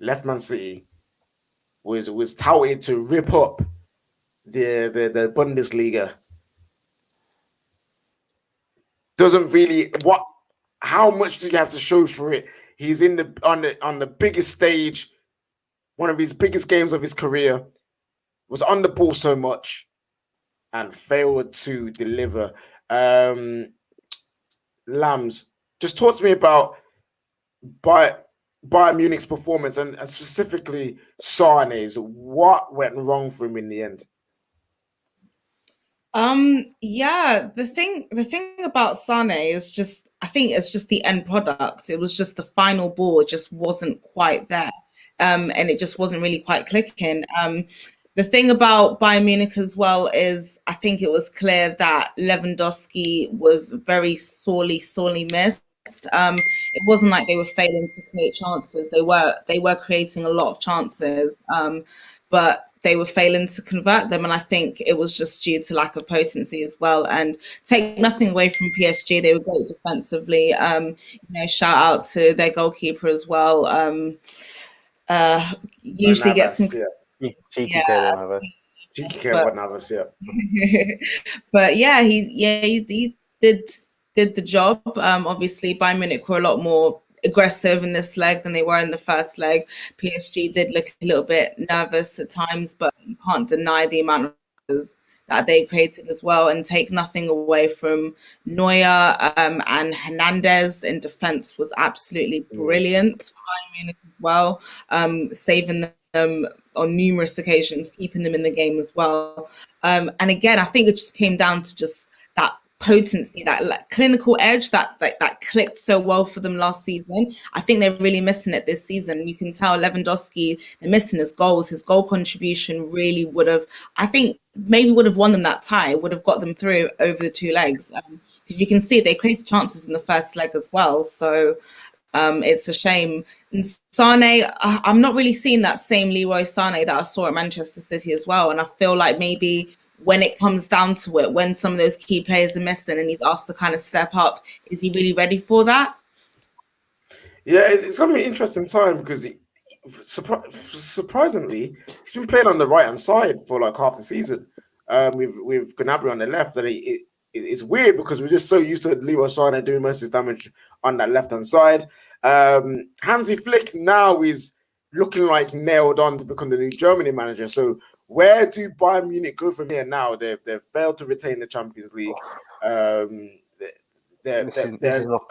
left Man City, was touted to rip up the Bundesliga. Doesn't really how much does he have to show for it? He's on the biggest stage, one of his biggest games of his career, was on the ball so much and failed to deliver. Lambs, just talk to me about Bayern Munich's performance and specifically Sané's. What went wrong for him in the end? The thing about Sané is just, I think it's just the end product. It was just the final ball just wasn't quite there. And it just wasn't really quite clicking. The thing about Bayern Munich as well is I think it was clear that Lewandowski was very sorely missed. It wasn't like they were failing to create chances. They were creating a lot of chances, but they were failing to convert them. And I think it was just due to lack of potency as well. And take nothing away from PSG. They were great defensively. Shout out to their goalkeeper as well. Usually gets some... Cheeky Navas, but yeah, he did the job. Obviously, Bayern Munich were a lot more aggressive in this leg than they were in the first leg. PSG did look a little bit nervous at times, but you can't deny the amount of that they created as well. And take nothing away from Neuer and Hernandez in defence was absolutely brilliant for Bayern Munich as well, saving them on numerous occasions, keeping them in the game as well. And again, I think it just came down to just that potency, that clinical edge that clicked so well for them last season. I think they're really missing it this season. You can tell Lewandowski, they're missing his goals. His goal contribution really would have won them that tie, would have got them through over the 2 legs. Because you can see they created chances in the first leg as well. So it's a shame. And Sané, I'm not really seeing that same Leroy Sané that I saw at Manchester City as well. And I feel like maybe when it comes down to it, when some of those key players are missing and he's asked to kind of step up, is he really ready for that? Yeah, it's going to be an interesting time because surprisingly, he's been playing on the right-hand side for like half the season with Gnabry on the left. And it's weird because we're just so used to Leroy Sané doing most of his damage on that left-hand side. Hansi Flick now is looking like nailed on to become the new Germany manager. So where do Bayern Munich go from here now? They've failed to retain the Champions League. This is not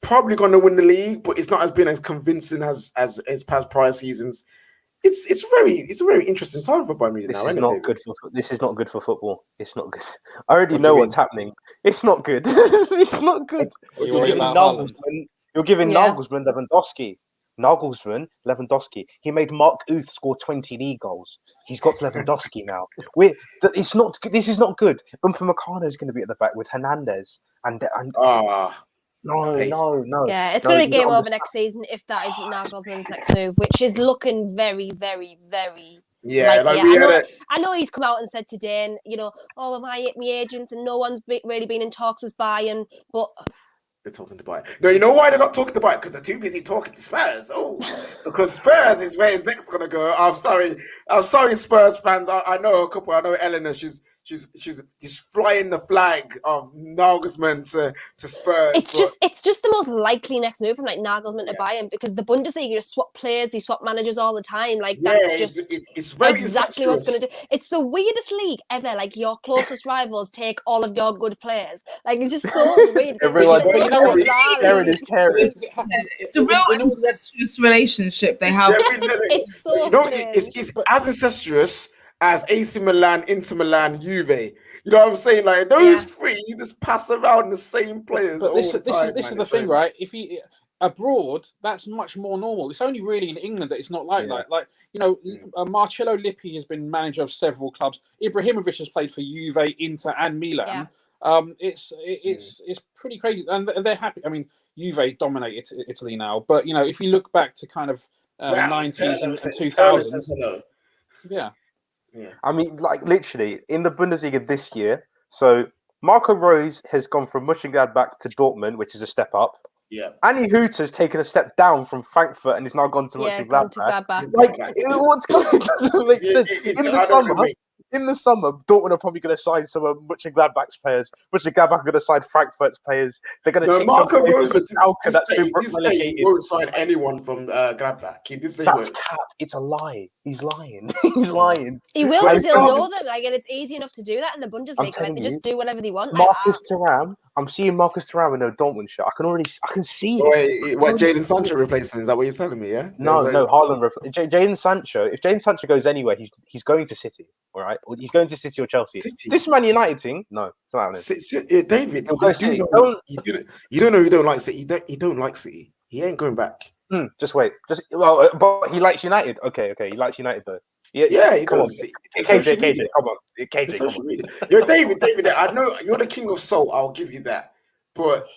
Probably going to win the league, but it's not as been as convincing as past prior seasons. It's a very interesting time for Bayern Munich now. This is not good for football. It's not good. I already What do know you what's happening. It's not good. It's not good. You You're worry giving about Haaland? Nagelsmann Lewandowski. He made Mark Uth score 20 league goals. He's got Lewandowski now. This is not good. Upamecano is going to be at the back with Hernandez and no. Yeah, it's going to be game over next season if that isn't Nagelsmann's next move, which is looking very, very, very. I know he's come out and said today, and my agents and no one's really been in talks with Bayern, but they're talking to Bayern. No, you know why they're not talking to Bayern? Because they're too busy talking to Spurs. Oh, because Spurs is where his next gonna go. I'm sorry, Spurs fans. I know a couple. I know Eleanor. She's flying the flag of Nagelsmann to Spurs. It's just the most likely next move from like Nagelsmann to Bayern, because the Bundesliga just swap players, they swap managers all the time. Like that's it's very exactly what's going to do. It's the weirdest league ever. Like your closest rivals take all of your good players. Like it's just so weird. Everyone, Karen is caring. It's a real incestuous relationship they have. It's so it's as incestuous as AC Milan, Inter Milan, Juve. You know what I'm saying? Like those three, you just pass around the same players all the time. This is the thing, right? If you abroad, that's much more normal. It's only really in England that it's not like that. Like Marcello Lippi has been manager of several clubs. Ibrahimovic has played for Juve, Inter, and Milan. It's pretty crazy, and they're happy. I mean, Juve dominate Italy now, but if you look back to kind of 90s and 2000s, yeah. I mean, like literally in the Bundesliga this year. So Marco Reus has gone from Mönchengladbach to Dortmund, which is a step up. Yeah. Annie Hooter's taken a step down from Frankfurt and he's now gone to Mönchengladbach. What's going on? It doesn't make sense. In the summer, Dortmund are probably going to sign some of Mönchengladbach's players. Mönchengladbach are going to sign Frankfurt's players. They're going to take Marco Rose he won't sign anyone from Gladbach. He did say that's cap. It's a lie. He's lying. He's lying. He will, because he'll know them. Like, and it's easy enough to do that in the Bundesliga. Like, they just do whatever they want. Marcus Thuram. I'm seeing Marcus Thuram in a Dortmund shirt. I can see it. Wait, what, Jadon Sancho replacement? Is that what you're telling me? Yeah. No, Haaland. Jadon Sancho. If Jadon Sancho goes anywhere, he's going to City. All right, he's going to City or Chelsea. This Man United thing, no, it's not happening. David, you don't know who don't like City. He don't like City. He ain't going back. Just wait. But he likes United. Okay, he likes United though. Yeah, he come does. On. KJ, come on. KJ, come on. Yo, David, I know you're the king of salt. I'll give you that. But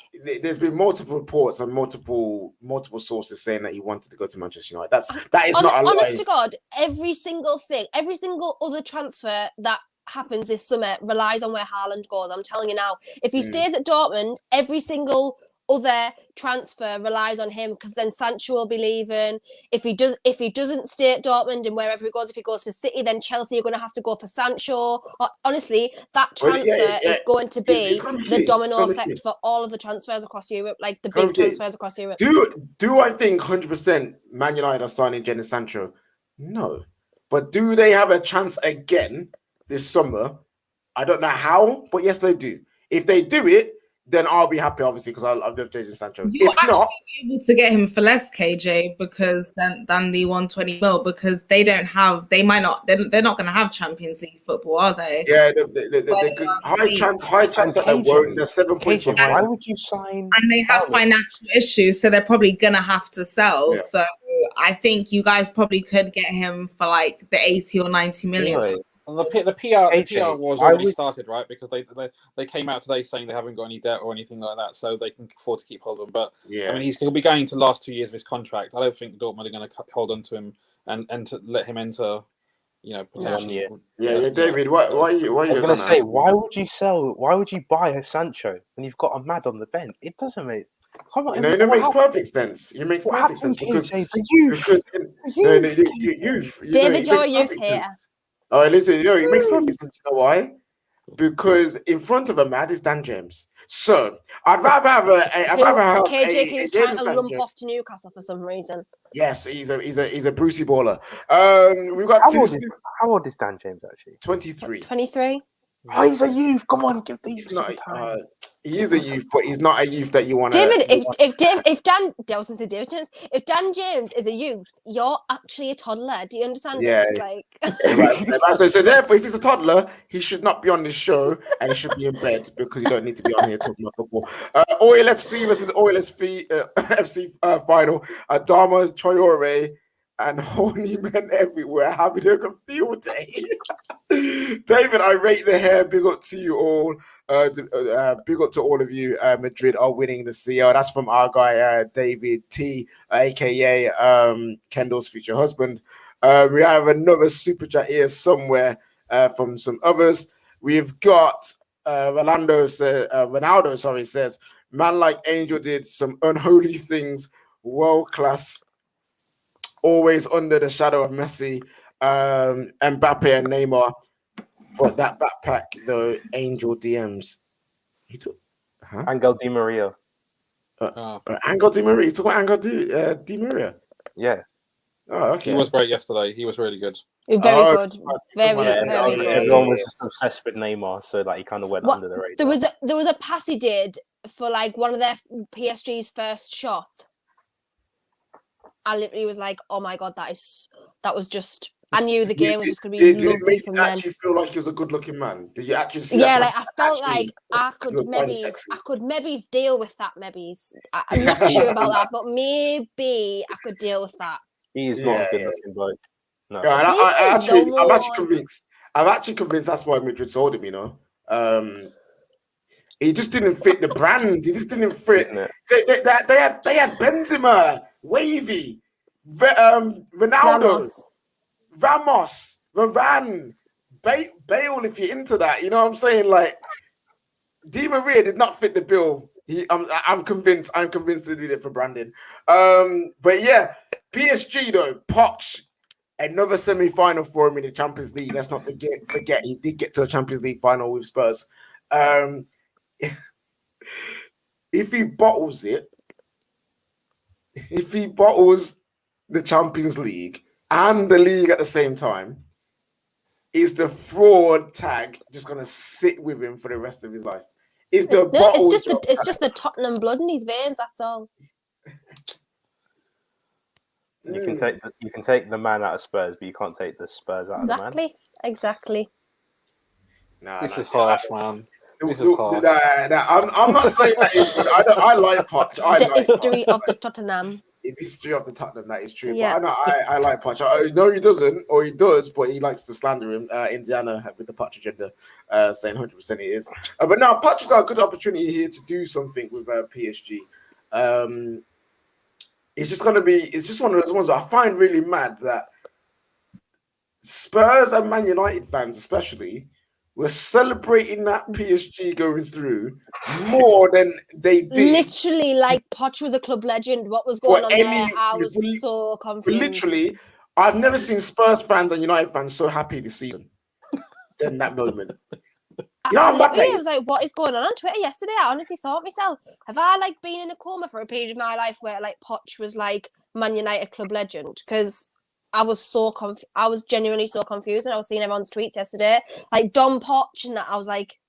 there's been multiple reports and multiple sources saying that he wanted to go to Manchester United. That is not a lie. Honest to God, every single other transfer that happens this summer relies on where Haaland goes. I'm telling you now. If he stays at Dortmund, every single other transfer relies on him, because then Sancho will be leaving. If he doesn't stay at Dortmund and wherever he goes, if he goes to City, then Chelsea are going to have to go for Sancho. Honestly, that transfer is going to be the domino effect for all of the transfers across Europe, like the big transfers across Europe. Do I think 100% Man United are signing Jadon Sancho? No. But do they have a chance again this summer? I don't know how, but yes, they do. If they do it, then I'll be happy, obviously, because I love Jadon Sancho. You're not able to get him for less, KJ, because than the 120 mil, because they're not going to have Champions League football, are they? Yeah, high chance that they won't. They're 7 points behind. Why would you sign? And they have financial issues, so they're probably going to have to sell. Yeah. So I think you guys probably could get him for like the 80 or 90 million. Right. And the PR was already started, right? Because they came out today saying they haven't got any debt or anything like that, so they can afford to keep hold of him. But I mean, he'll be going to the last 2 years of his contract. I don't think Dortmund are going to hold on to him and to let him enter, potentially. Yeah, David. Why are you? I was going to say, why would you sell? Why would you buy a Sancho when you've got a Mad on the bench? It doesn't make. Come on, it makes perfect sense. It makes perfect sense because youth. David, you're a youth hater. Oh, listen, it makes perfect sense. You know why? Because in front of a Mad is Dan James. So I'd rather have KJ keeps trying to lump off to Newcastle for some reason. Yes, he's a Brucey baller. We've got How old is Dan James actually? 23. 23. Oh, he's a youth. Come on, give these He's not. some time. He is a youth, but he's not a youth that you want. David, if Dan, I was going to say David James, if Dan James is a youth, you're actually a toddler. Do you understand this? Like, so therefore, if he's a toddler, he should not be on this show, and he should be in bed because you don't need to be on here talking about football. Oil FC versus Oil FC final. Adama Traore and horny men everywhere having a good field day. David, I rate the hair. Big up to you all. Big up to all of you. Madrid are winning the CL. That's from our guy David T, aka Kendall's future husband. We have another super chat here somewhere from some others. We've got Ronaldo says, man like Angel did some unholy things, world class, always under the shadow of Messi, Mbappe and Neymar. But that backpack, the Angel DMs, he took Angel Di Maria. Angel Di Maria. He's talking about Angel Di Maria. Yeah. Oh, okay. He was great yesterday. He was really good. Very good. Very good. Everyone was just obsessed with Neymar, so like he kind of went under the radar. There was a pass he did for like one of their PSG's first shot. I literally was like, "Oh my god, that was just." I knew the game was just going to be lovely from then. Did you actually feel like he was a good-looking man? Did you actually see? Yeah, like I felt like I could maybe deal with that. I'm not sure about that, but maybe I could deal with that. He is not a good-looking bloke. No. Yeah, and I'm actually convinced. I'm actually convinced that's why Madrid sold him. You know, he just didn't fit the brand. He just didn't fit. They had Benzema, wavy, Ronaldo. Ramos, Varane, Bale, if you're into that, you know what I'm saying? Like, Di Maria did not fit the bill. I'm convinced they did it for branding. But yeah, PSG though, Poch, another semi-final for him in the Champions League. Let's not forget he did get to a Champions League final with Spurs. If he bottles the Champions League and the league at the same time, is the fraud tag just gonna sit with him for the rest of his life? It's just the Tottenham blood in his veins. That's all. You can take the man out of Spurs, but you can't take the Spurs out of the man. Exactly. This is harsh, man. This is harsh. I'm not saying that is good. I like Poch. The history of the Tottenham. In history of the Tottenham, that is true. Yeah. But I like Poch. No, he doesn't, or he does, but he likes to slander him. Indiana with the Poch agenda, saying 100% it is. But now Poch has got a good opportunity here to do something with PSG. It's just one of those ones that I find really mad that Spurs and Man United fans, especially, were celebrating that PSG going through more than they did. Literally, like Poch was a club legend. What was going on there? I was so confused. Literally, I've never seen Spurs fans and United fans so happy this season than that moment. I was like, what is going on Twitter yesterday? I honestly thought myself, have I like been in a coma for a period of my life where like Poch was like Man United club legend? Because I was so I was genuinely so confused when I was seeing everyone's tweets yesterday. Like Don Poch and that, I was like,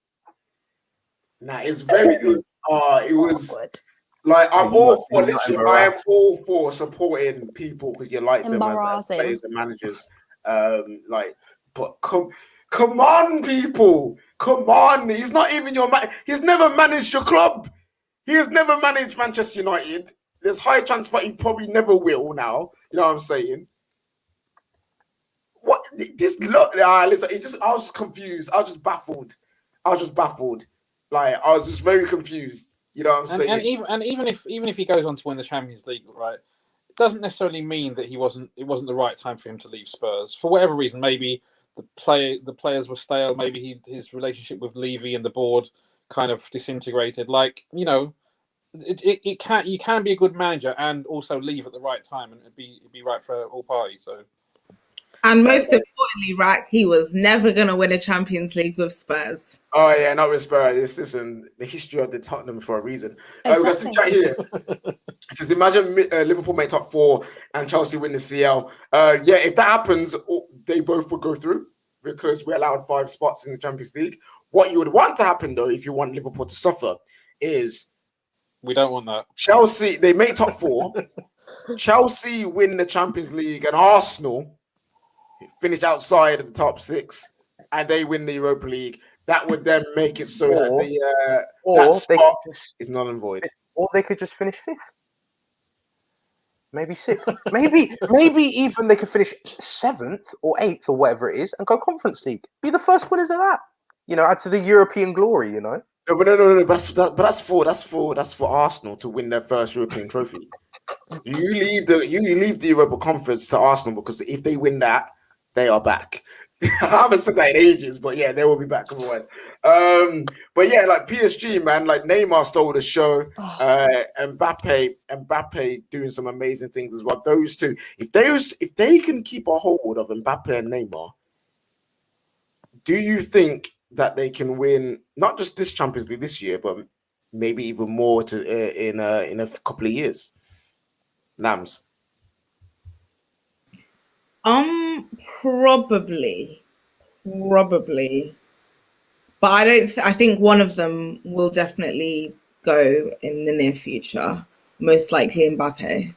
it was awkward. Like I am all for supporting people because you like them as players and managers. But come on, people, come on. He's not even your man. He's never managed your club. He has never managed Manchester United. There's high chance, but he probably never will now. You know what I'm saying? What this look? Listen, I was confused. I was just baffled. Like I was just very confused. You know what I'm saying? And even if he goes on to win the Champions League, right, it doesn't necessarily mean that it wasn't the right time for him to leave Spurs for whatever reason. Maybe the players were stale. Maybe his relationship with Levy and the board kind of disintegrated. Like, you know, you can be a good manager and also leave at the right time and it'd be right for all parties. So. And most importantly, right, he was never going to win a Champions League with Spurs. Oh, yeah, not with Spurs. This isn't the history of the Tottenham for a reason. We've got some chat here. It says, imagine Liverpool make top 4 and Chelsea win the CL. Yeah, if that happens, they both will go through because we're allowed 5 spots in the Champions League. What you would want to happen, though, if you want Liverpool to suffer, is we don't want that. Chelsea, they make top 4. Chelsea win the Champions League and Arsenal finish outside of the top 6 and they win the Europa League. That would then make it so that that spot is null and void. Or they could just finish 5th. Maybe 6th. maybe even they could finish 7th or 8th or whatever it is and go Conference League. Be the first winners of that. Add to the European glory, No. But that's for Arsenal to win their first European trophy. You leave the Europa Conference to Arsenal because if they win that, they are back. I haven't said that in ages, but yeah, they will be back otherwise. But yeah, like PSG, man, like Neymar stole the show. Mbappe doing some amazing things as well. Those two, if they can keep a hold of Mbappe and Neymar, do you think that they can win not just this Champions League this year, but maybe even more in a couple of years? Lambs. Probably, but I think one of them will definitely go in the near future. Most likely Mbappe.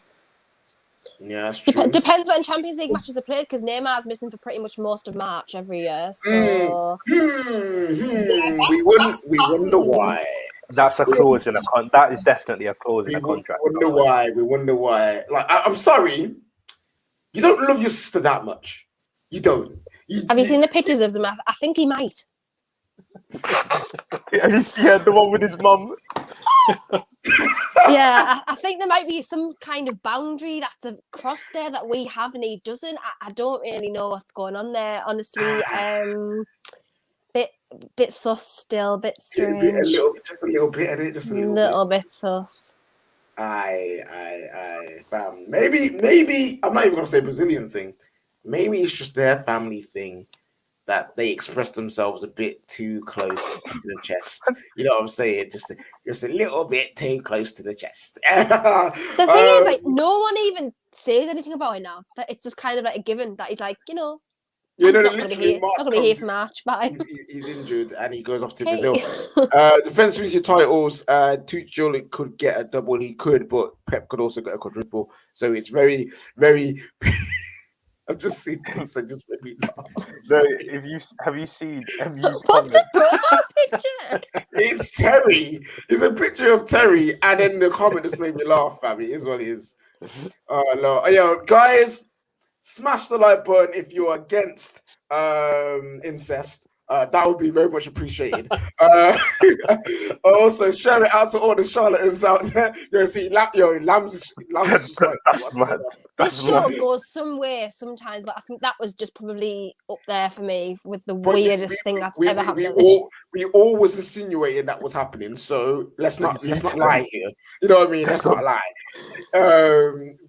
Yeah, that's true. Depends when Champions League matches are played because Neymar's missing for pretty much most of March every year. So we wonder why. That's a clause in a contract. That is definitely a clause in a contract. We wonder why. Like, I'm sorry, you don't love your sister that much. You don't. Have you seen the pictures of them? I think he might. Have you seen the one with his mum? Yeah, I think there might be some kind of boundary that's across there that we have and he doesn't. I don't really know what's going on there, honestly. Bit sus still, bit strange. Just a little bit, innit? Just a little bit sus. I fam. Maybe I'm not even gonna say Brazilian thing. Maybe it's just their family thing that they express themselves a bit too close to the chest. You know what I'm saying? Just a little bit too close to the chest. The thing is, like, no one even says anything about it now. That it's just kind of like a given that he's like, I'm not going to be here for March. Bye. He's injured and he goes off to Brazil. Defense Ministry titles. Tuchel could get a double. He could, but Pep could also get a quadruple. So it's very, very. I've just seen this. I just made me laugh. So, have you seen? What's the profile picture? It's Terry. It's a picture of Terry, and then the comment just made me laugh. Fam, it is what it is. Oh no, yo, guys, smash the like button if you're against incest. That would be very much appreciated. Also, share it out to all the charlatans out there. Lamb's just like, that's mad. This show goes somewhere sometimes, but I think that was just probably up there for me with the weirdest thing that's ever happened. We always insinuated that was happening, so let's not lie here. You know what I mean? Let's not lie.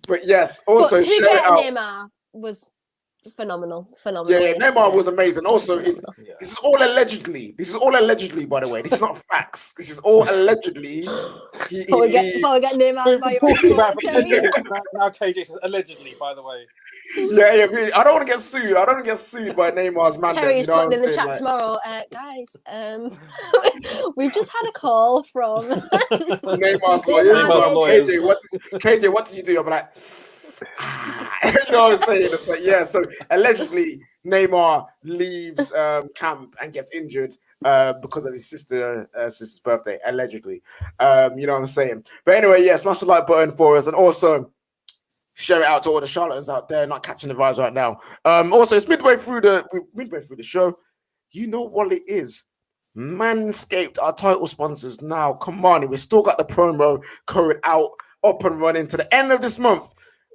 But yes, also to be share fair, it out. Neymar was phenomenal. Yeah, Neymar was amazing. Also, this is all allegedly. By the way. This is not facts. This is all allegedly. Before we get Neymar's now KJ says allegedly, by the way. Yeah. I don't want to get sued. I don't want to get sued by Neymar's man. Terry's putting in the chat tomorrow. Guys, we've just had a call from Neymar's lawyer. KJ, what did you do? I'm like, you know what I'm saying? It's like, yeah. So allegedly, Neymar leaves camp and gets injured because of his sister's birthday. Allegedly, you know what I'm saying? But anyway, yeah, smash the like button for us, and also share it out to all the charlatans out there not catching the vibes right now. Also, it's midway through the show. You know what it is. Manscaped, our title sponsors now. Come on, we still got the promo code up and running to the end of this month.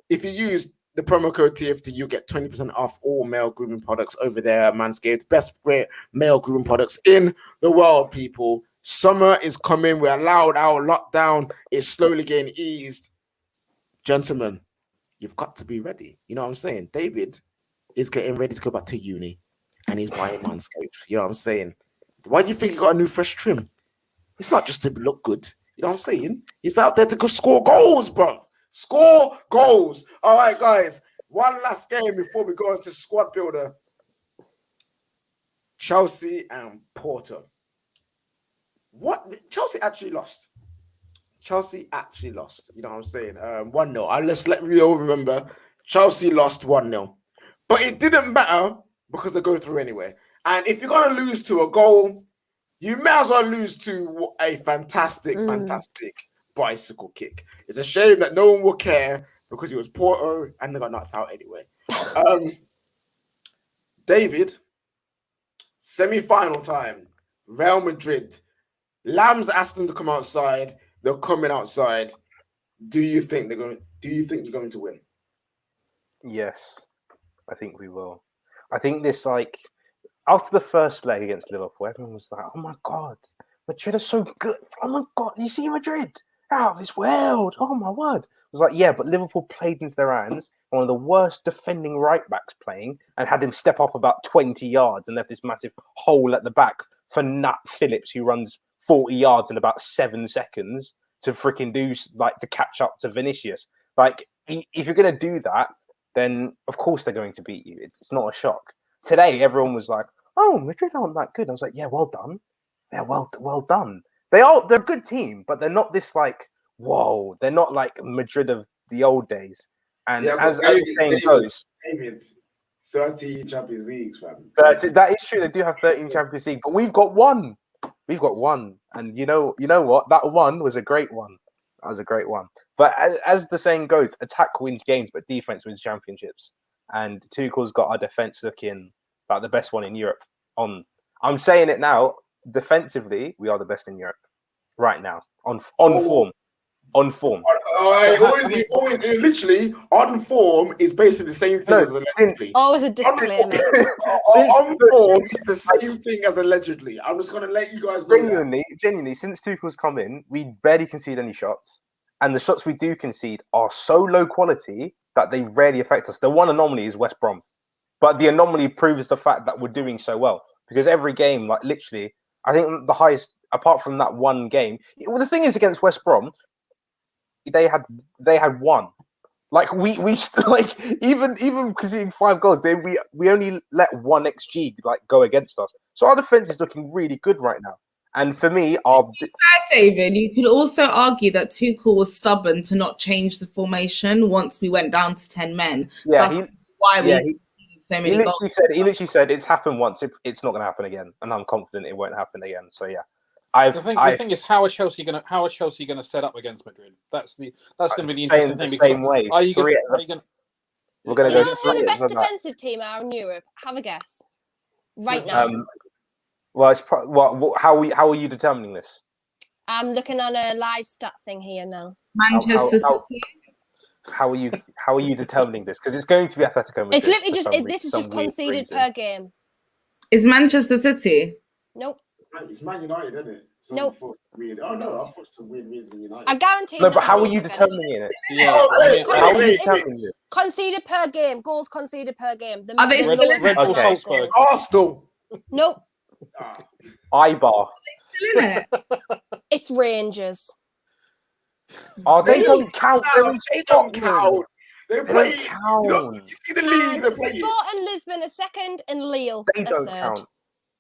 If you use the promo code TF2, you get 20% off all male grooming products over there at Manscaped. Best great male grooming products in the world, people. Summer is coming. We're allowed our lockdown is slowly getting eased. Gentlemen, you've got to be ready. You know what I'm saying? David is getting ready to go back to uni and he's buying Manscaped. You know what I'm saying? Why do you think he got a new fresh trim? It's not just to look good. You know what I'm saying? He's out there to go score goals, bro. Score goals. All right, guys. One last game before we go into squad builder. Chelsea and Porto. What? Chelsea actually lost. Chelsea actually lost. You know what I'm saying? 1-0. Let's let you all remember. Chelsea lost 1-0. But it didn't matter because they go through anyway. And if you're going to lose to a goal, you may as well lose to a fantastic bicycle kick. It's a shame that no one will care because it was Porto and they got knocked out anyway. David, semi-final time, Real Madrid. Lamb's asked them to come outside. They're coming outside. Do you think you're going to win? Yes, I think we will. I think this, like, after the first leg against Liverpool, everyone was like, "Oh my god, Madrid are so good! Oh my god, you see Madrid out of this world! Oh my word!" It was like, yeah, but Liverpool played into their hands. One of the worst defending right backs playing, and had him step up about 20 yards and left this massive hole at the back for Nat Phillips, who runs 40 yards in about 7 seconds to freaking do, like, to catch up to Vinicius. Like, if you're going to do that, then of course they're going to beat you. It's not a shock. Today, everyone was like, "Oh, Madrid aren't that good." I was like, "Yeah, well done. Yeah, well done." They're a good team, but they're not this, like, whoa. They're not like Madrid of the old days. And as the saying goes, David, 30 Champions Leagues, fam. That is true. They do have 13 Champions League, but we've got one. We've got one, and you know what? That one was a great one. That was a great one. But as the saying goes, attack wins games, but defense wins championships. And Tuchel's got our defense looking like the best one in Europe. I'm saying it now. Defensively, we are the best in Europe right now. On form. Always, literally, on form is basically the same thing as allegedly. Always a disclaimer. On form is the same thing as allegedly. I'm just going to let you guys know Genuinely, since Tuchel's come in, we barely concede any shots. And the shots we do concede are so low quality that they rarely affect us. The one anomaly is West Brom. But the anomaly proves the fact that we're doing so well. Because every game, like, literally, I think the highest, apart from that one game, well, the thing is against West Brom, they had one. Like, we like, even conceding 5 goals, we only let 1 XG like go against us. So our defense is looking really good right now. And for me, David, you could also argue that Tuchel was stubborn to not change the formation once we went down to 10 men. So yeah, that's why we conceded so many goals. He literally said it's happened once. It's not going to happen again, and I'm confident it won't happen again. So yeah, the thing is, how are Chelsea going to set up against Madrid? That's going to be the interesting thing. Same way. Are you going to? We're going to You go know who the best defensive team are in Europe? Have a guess. Right now. Well, it's how are you determining this? I'm looking on a live stat thing here now. Manchester City. How are you determining this? Because it's going to be Atletico Madrid. It's literally just this is just conceded per game. Is Manchester City? Nope. It's Man United, isn't it? Nope. Weird. Oh no, I thought it's a weird reason United. I guarantee. No, but how are you determining it? Yeah. How are you determining it? Conceded per game. Goals conceded per game. Are they still in Red Bull Okay. Salzburg? Arsenal. Nope. Ibar. Still in it? It's Rangers. Oh, they don't count. They don't count. They play. Count. You see the league. They play. Sporting Lisbon are second and Lille They are don't third. count.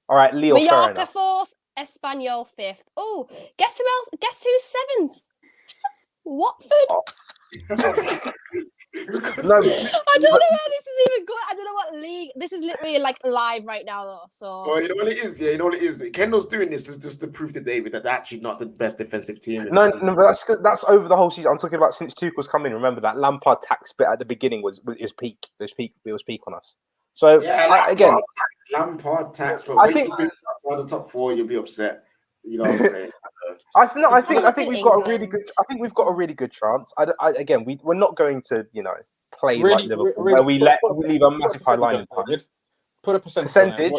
All right, Lille. Fair Mallorca enough. fourth. Espanyol fifth. Oh, guess who else? Guess who's seventh? Watford. No, I don't know where this is even going. I don't know what league. This is literally like live right now, though. So. Well, you know what it is. Yeah, you know what it is. Kendall's doing this just to prove to David that they're actually not the best defensive team. No, but that's over the whole season. I'm talking about since Tuchel's come in. Remember that Lampard tax bit at the beginning was peak. It was peak on us. So yeah, Lampard tax. But I think outside the top 4, you'll be upset. You know what I'm saying? I think we've got a really good. I think we've got a really good chance. We're not going to play like Liverpool where we leave a massive high line. Put a percentage.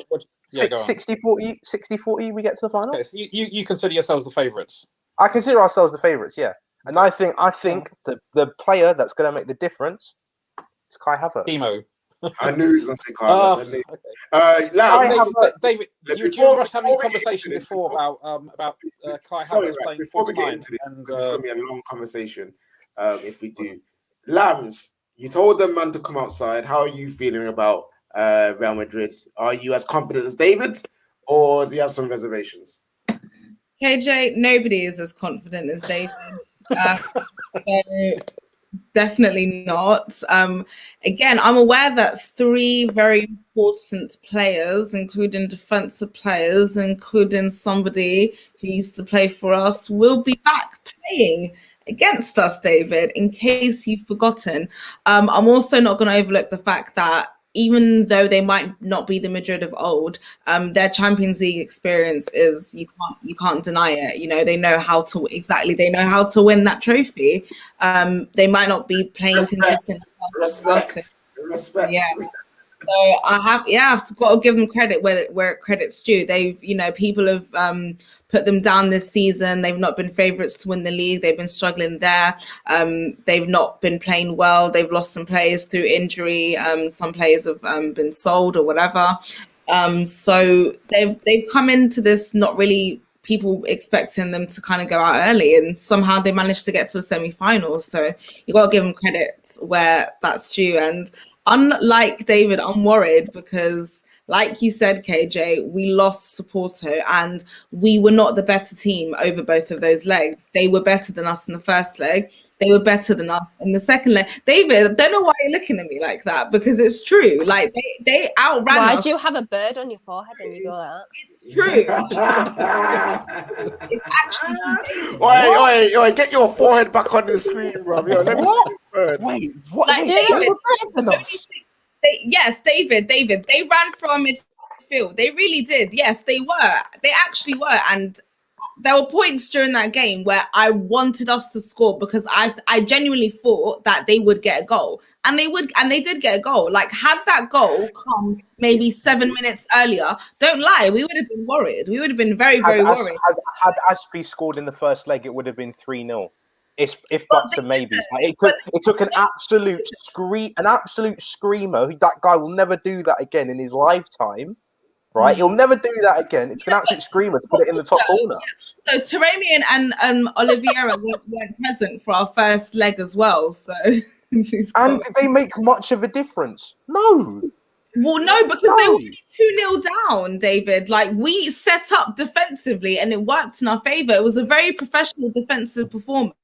60-40, we get to the final. Okay, so you consider yourselves the favourites. I consider ourselves the favourites, yeah. And I think the player that's going to make the difference is Kai Havertz. Timo. I knew he was going to say Carlos. I knew. David, you and Ross having a conversation before about Kai Havertz playing before we false get nine, into this, and because it's going to be a long conversation if we do. Lambs, you told them man to come outside. How are you feeling about Real Madrid? Are you as confident as David, or do you have some reservations? KJ, nobody is as confident as David. So definitely not. Again, I'm aware that 3 very important players, including defensive players, including somebody who used to play for us, will be back playing against us, David, in case you've forgotten. I'm also not going to overlook the fact that even though they might not be the Madrid of old, their Champions League experience is you can't deny it. You know, they know how to win that trophy. They might not be playing consistently. Respect. Yeah. So I have to give them credit where credit's due. People have put them down this season. They've not been favourites to win the league. They've been struggling there. They've not been playing well. They've lost some players through injury. Some players have been sold or whatever. So they've come into this not really people expecting them to kind of go out early, and somehow they managed to get to a semi-final. So you got to give them credit where that's due. And unlike David, I'm worried because, like you said, KJ, we lost to Porto and we were not the better team over both of those legs. They were better than us in the first leg. They were better than us in the second leg. David, I don't know why you're looking at me like that, because it's true. Like they outran us. Why do you have a bird on your forehead when you go that? It's true. It's actually. Wait, get your forehead back on the screen, bro. Yo, let me see this bird. Wait, what? Like, They were better than us. Yes, David, they ran from midfield. They really did. Yes, they were. They actually were. And there were points during that game where I wanted us to score because I genuinely thought that they would get a goal. And they did get a goal. Like, had that goal come maybe 7 minutes earlier, don't lie, we would have been worried. We would have been very, very worried. Had Aspie scored in the first leg, it would have been 3-0. If buts and maybes. Like, it took an absolute screamer. That guy will never do that again in his lifetime. Right? He'll never do that again. It's an absolute screamer to put it in the top corner. So Taremi and Oliveira weren't present for our first leg as well. So and did they make much of a difference? No. Well, no, because they were 2-0 down, David. Like, we set up defensively and it worked in our favour. It was a very professional defensive performance.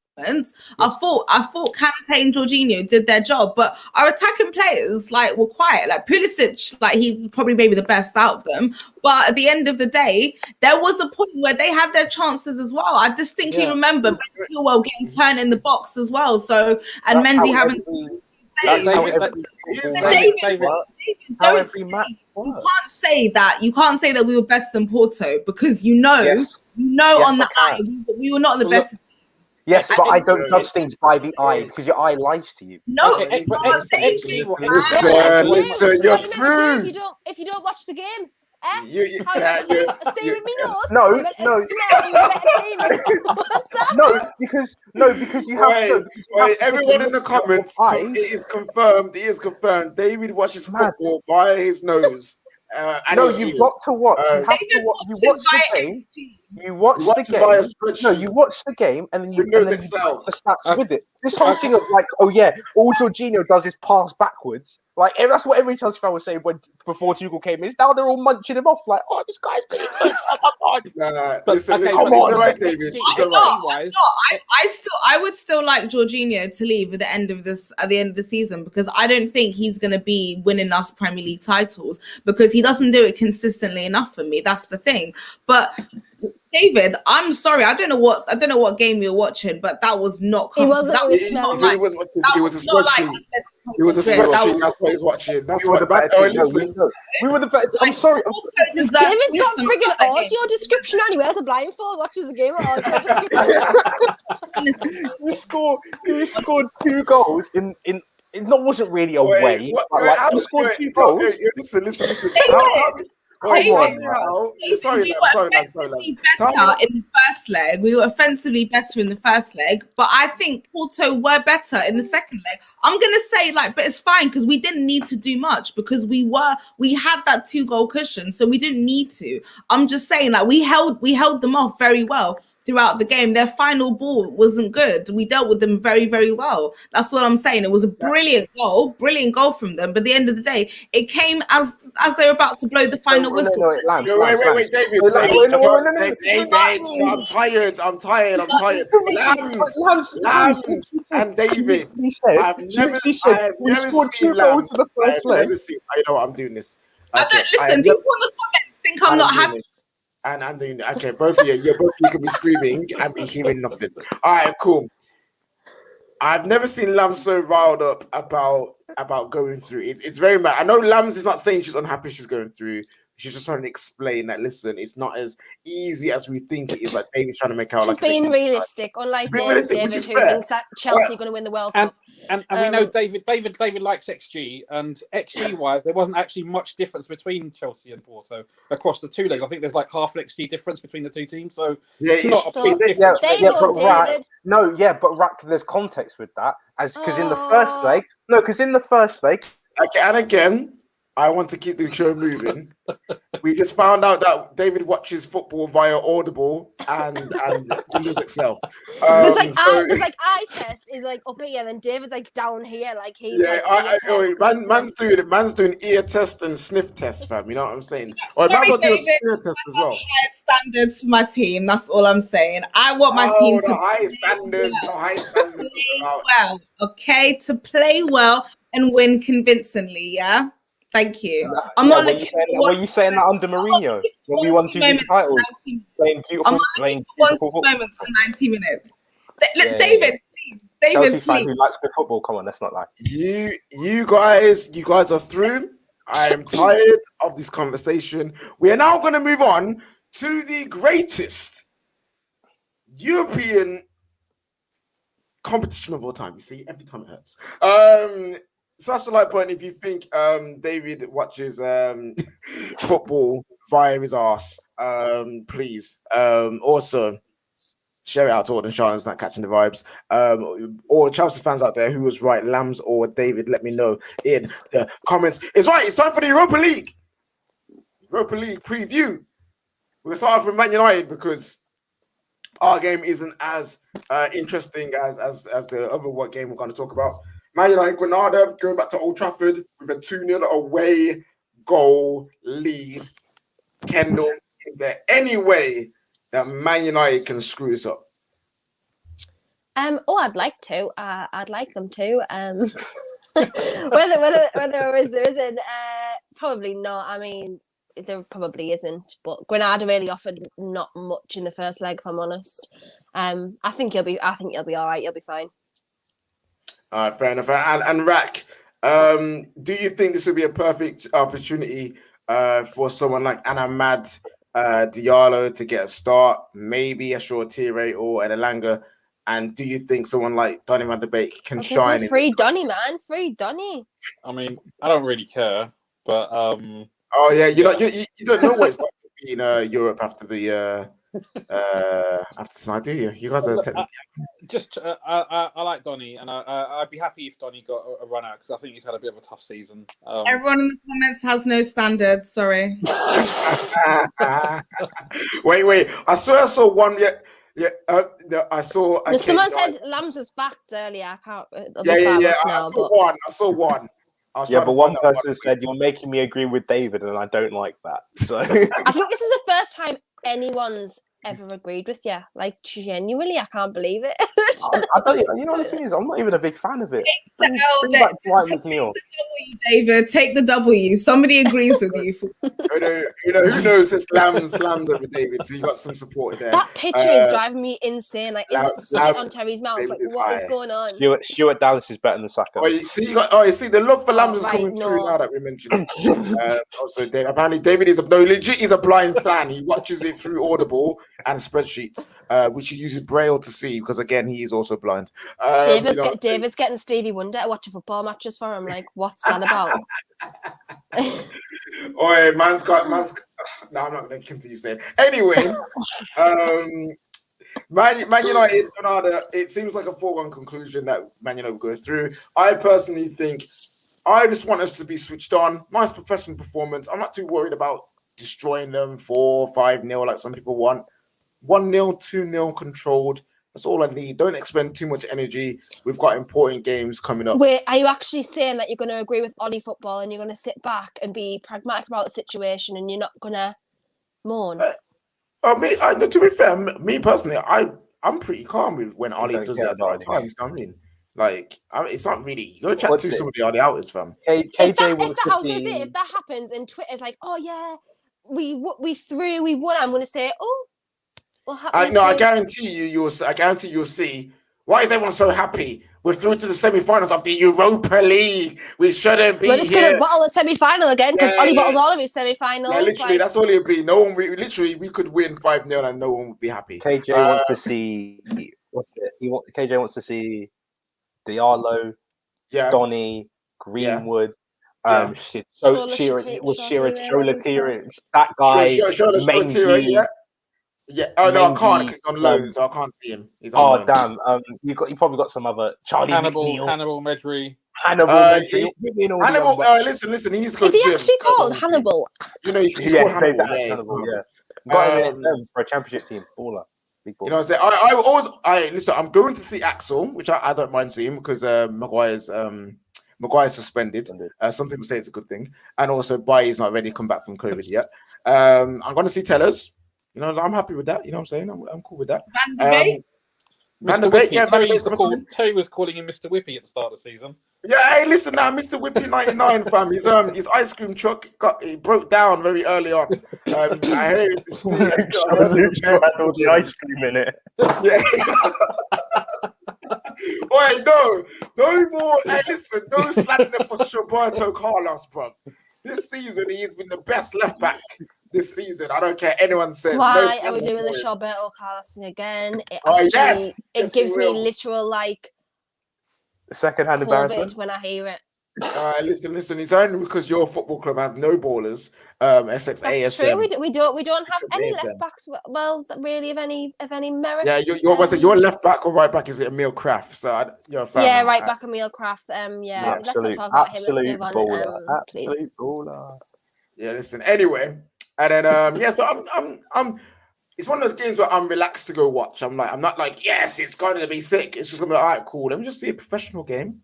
I thought Kante and Jorginho did their job, but our attacking players were quiet. Like Pulisic, he probably maybe the best out of them. But at the end of the day, there was a point where they had their chances as well. I distinctly remember Ben Chilwell getting turned in the box as well. So and Mendy having. David, you can't say that we were better than Porto because on the eye we were not the best. Yes, but I don't judge things by the eye because your eye lies to you. No, listen, you're through. If you don't watch the game. See with me nose. No, because you have everyone in the comments. It is confirmed. David watches football via his nose. You've got to watch. You watch the game. You watch the game, and then you watch the stats with it. This whole thing of all Jorginho does is pass backwards. That's what every Chelsea fan was saying before Tuchel came in. Now they're all munching him off. This guy's really good. Come on, David. I would still like Jorginho to leave at the end of the season because I don't think he's going to be winning us Premier League titles because he doesn't do it consistently enough for me. That's the thing. But David, I'm sorry. I don't know what game you were watching, but that was not. He wasn't. He was a spreadsheet. It was a spreadsheet. That's what he was watching. That's what the bad guy. Listen, we were the better. I'm sorry. David's got friggin' audio description anyway. As a blindfold watches the game. Audio description. He scored 2 goals in. It wasn't really a way. He scored 2 goals. Listen. Wait, Come tell on, me man. how. Sorry, We Lam, were sorry, Lam. offensively Tell me better in the first leg. We were offensively better in the first leg, but I think Porto were better in the second leg. I'm gonna say but it's fine because we didn't need to do much because we had that 2-goal cushion, so we didn't need to. I'm just saying we held them off very well throughout the game. Their final ball wasn't good. We dealt with them very, very well. That's what I'm saying. It was a brilliant goal from them. But at the end of the day, it came as they were about to blow the final whistle. No, Lambs, Wait, David. Wait, David, no. David, I'm tired. I'm tired. Lambs, and David. She said we scored 2 goals in the I have first leg. never seen. You know what? I'm doing this. I don't listen. People in the comments think I'm not happy. And I'm doing that. Okay, both of you can be screaming and be hearing nothing. All right, cool. I've never seen Lambs so riled up about going through. It's very mad. I know Lambs is not saying she's unhappy she's going through. She's just trying to explain that, listen, it's not as easy as we think it is. Like David's trying to make out she's being realistic, unlike David, who thinks that Chelsea are going to win the World Cup. And we know David likes XG, and XG wise, there wasn't actually much difference between Chelsea and Porto across the 2 legs. I think there's like half an XG difference between the 2 teams, so it's not a big difference. But Rack, there's context with that, because in the first leg, okay, and again, I want to keep the show moving. We just found out that David watches football via Audible and Windows Excel. There's eye test is up here, and then David's down here, he's man's doing ear test and sniff test, fam. You know what I'm saying? Or it might well do a smear test as well. Standards for my team. That's all I'm saying. I want my team to high standards. play well. Okay, to play well and win convincingly. Yeah. Thank you. I'm not looking for were you saying that under Mourinho when we won 2 titles, playing beautiful football? Moments in 90 minutes. David, Chelsea fan who likes good football. Come on, let's not lie. You guys are through. I am tired of this conversation. We are now going to move on to the greatest European competition of all time. You see, every time it hurts. Such a light point if you think David watches football via his arse. Please. Also, share it out to all the Charlotte's not catching the vibes. Or Chelsea fans out there who was right, Lambs or David, let me know in the comments. It's right, it's time for the Europa League. Europa League preview. We're going to start off with Man United because our game isn't as interesting as the other game we're going to talk about. Man United, Granada, going back to Old Trafford with a 2-0 away goal lead. Kendall, is there any way that Man United can screw this up? I'd like to. I'd like them to. Whether there isn't, probably not. I mean, there probably isn't. But Granada really offered not much in the first leg, if I'm honest. I think you'll be all right. You'll be fine. All right, fair enough. And Rack, do you think this would be a perfect opportunity for someone like Amad Diallo to get a start, maybe a Shortire or an Elanga? And do you think someone like Donny van de Beek can shine? So free Donny, man, free Donny. I mean, I don't really care, but oh yeah, you don't know what it's like to be in Europe after the after tonight, do you? You guys are technically. I like Donny, and I'd be happy if Donny got a run out because I think he's had a bit of a tough season. Everyone in the comments has no standards. Sorry. Wait! I swear I saw one. Yeah. I saw. Okay, someone said Lambs was backed earlier. I can't. Yeah. I saw one. But one person said you're making me agree with David, and I don't like that. So I think this is the first time anyone's ever agreed with you. Genuinely, I can't believe it. I don't. You know what the thing is? I'm not even a big fan of it. Take the W, David. Take the W. Somebody agrees with you. Who knows? It's Lambs over David, so you got some support there. That picture is driving me insane. Is it set on Terry's mouth? What is going on? Stuart Dallas is better than Saka. You see the love for Lambs is coming through now that we mentioned. Also, David, apparently David is he's a blind fan. He watches it through Audible and spreadsheets, which he uses Braille to see because again he is also blind. David's getting Stevie Wonder to watch football matches for him. What's that about? Oi, man's. No, I'm not going to continue saying. Anyway, Man United, Ronaldo. It seems like a foregone conclusion that Man United will go through. I personally think I just want us to be switched on. Nice professional performance. I'm not too worried about destroying them 4-5-0 like some people want. 1-0, 2-0 controlled. That's all I need. Don't expend too much energy. We've got important games coming up. Wait, are you actually saying that you're going to agree with Ollie football and you're going to sit back and be pragmatic about the situation and you're not going to moan? To be fair, me personally, I'm pretty calm with when Ollie does it at the right time. You know what I mean? Like, it's not really. Go chat to some of the Ollie outers, fam. If that happens and Twitter's like, oh yeah, we won, I'm going to say, oh, what happened? I guarantee you'll see. Why is everyone so happy? We're through to the semi-finals of the Europa League. We shouldn't be. We're just going to bottle a semi-final again because Ollie bottles all of his semi-finals. Yeah, literally, that's all it'd be. No one, we could win 5-0 and no one would be happy. KJ wants to see. KJ wants to see Diallo, Donny, Greenwood. Sholatira, that guy. Yeah. Oh no, I can't because he's on loan, so I can't see him. He's on loan. Damn. You probably got some other Charlie Hannibal Medri. Listen. He's. Is he actually called Hannibal? You know, he's called Hannibal. Yeah. Got him for a championship team, baller. Big ball. You know what I'm saying? Listen. I'm going to see Axel, which I don't mind seeing because Maguire's suspended. Some people say it's a good thing, and also Bailly's not ready to come back from COVID yet. I'm going to see Tellers. You know, I'm happy with that. You know what I'm saying? I'm cool with that. Mr. Whippy. Terry was calling him Mr. Whippy at the start of the season. Yeah, hey, listen now, Mr. Whippy 99, fam. His ice cream truck broke down very early on. I hear it's still the ice cream in it. Yeah. Wait, no more. Hey, listen, no slander for Roberto Carlos, bro. This season, he's been the best left back. This season, I don't care anyone says. Why are we doing the Roberto Carlos thing again? It gives me literal like second-hand embarrassment when I hear it. Listen. It's only because your football club have no ballers. SXA. That's true. We don't have any left backs. Well, really, of any merit. Yeah, your left back or right back is Emil Kraft. So you're a fan. Yeah, right back Emil Kraft. Yeah, let's not talk about him. Let's move on. Please. Absolute baller. Yeah, listen. Anyway. And then so I'm it's one of those games where I'm relaxed to go watch. I'm not like, yes, it's going to be sick. It's just gonna be like, all right, cool. Let me just see a professional game.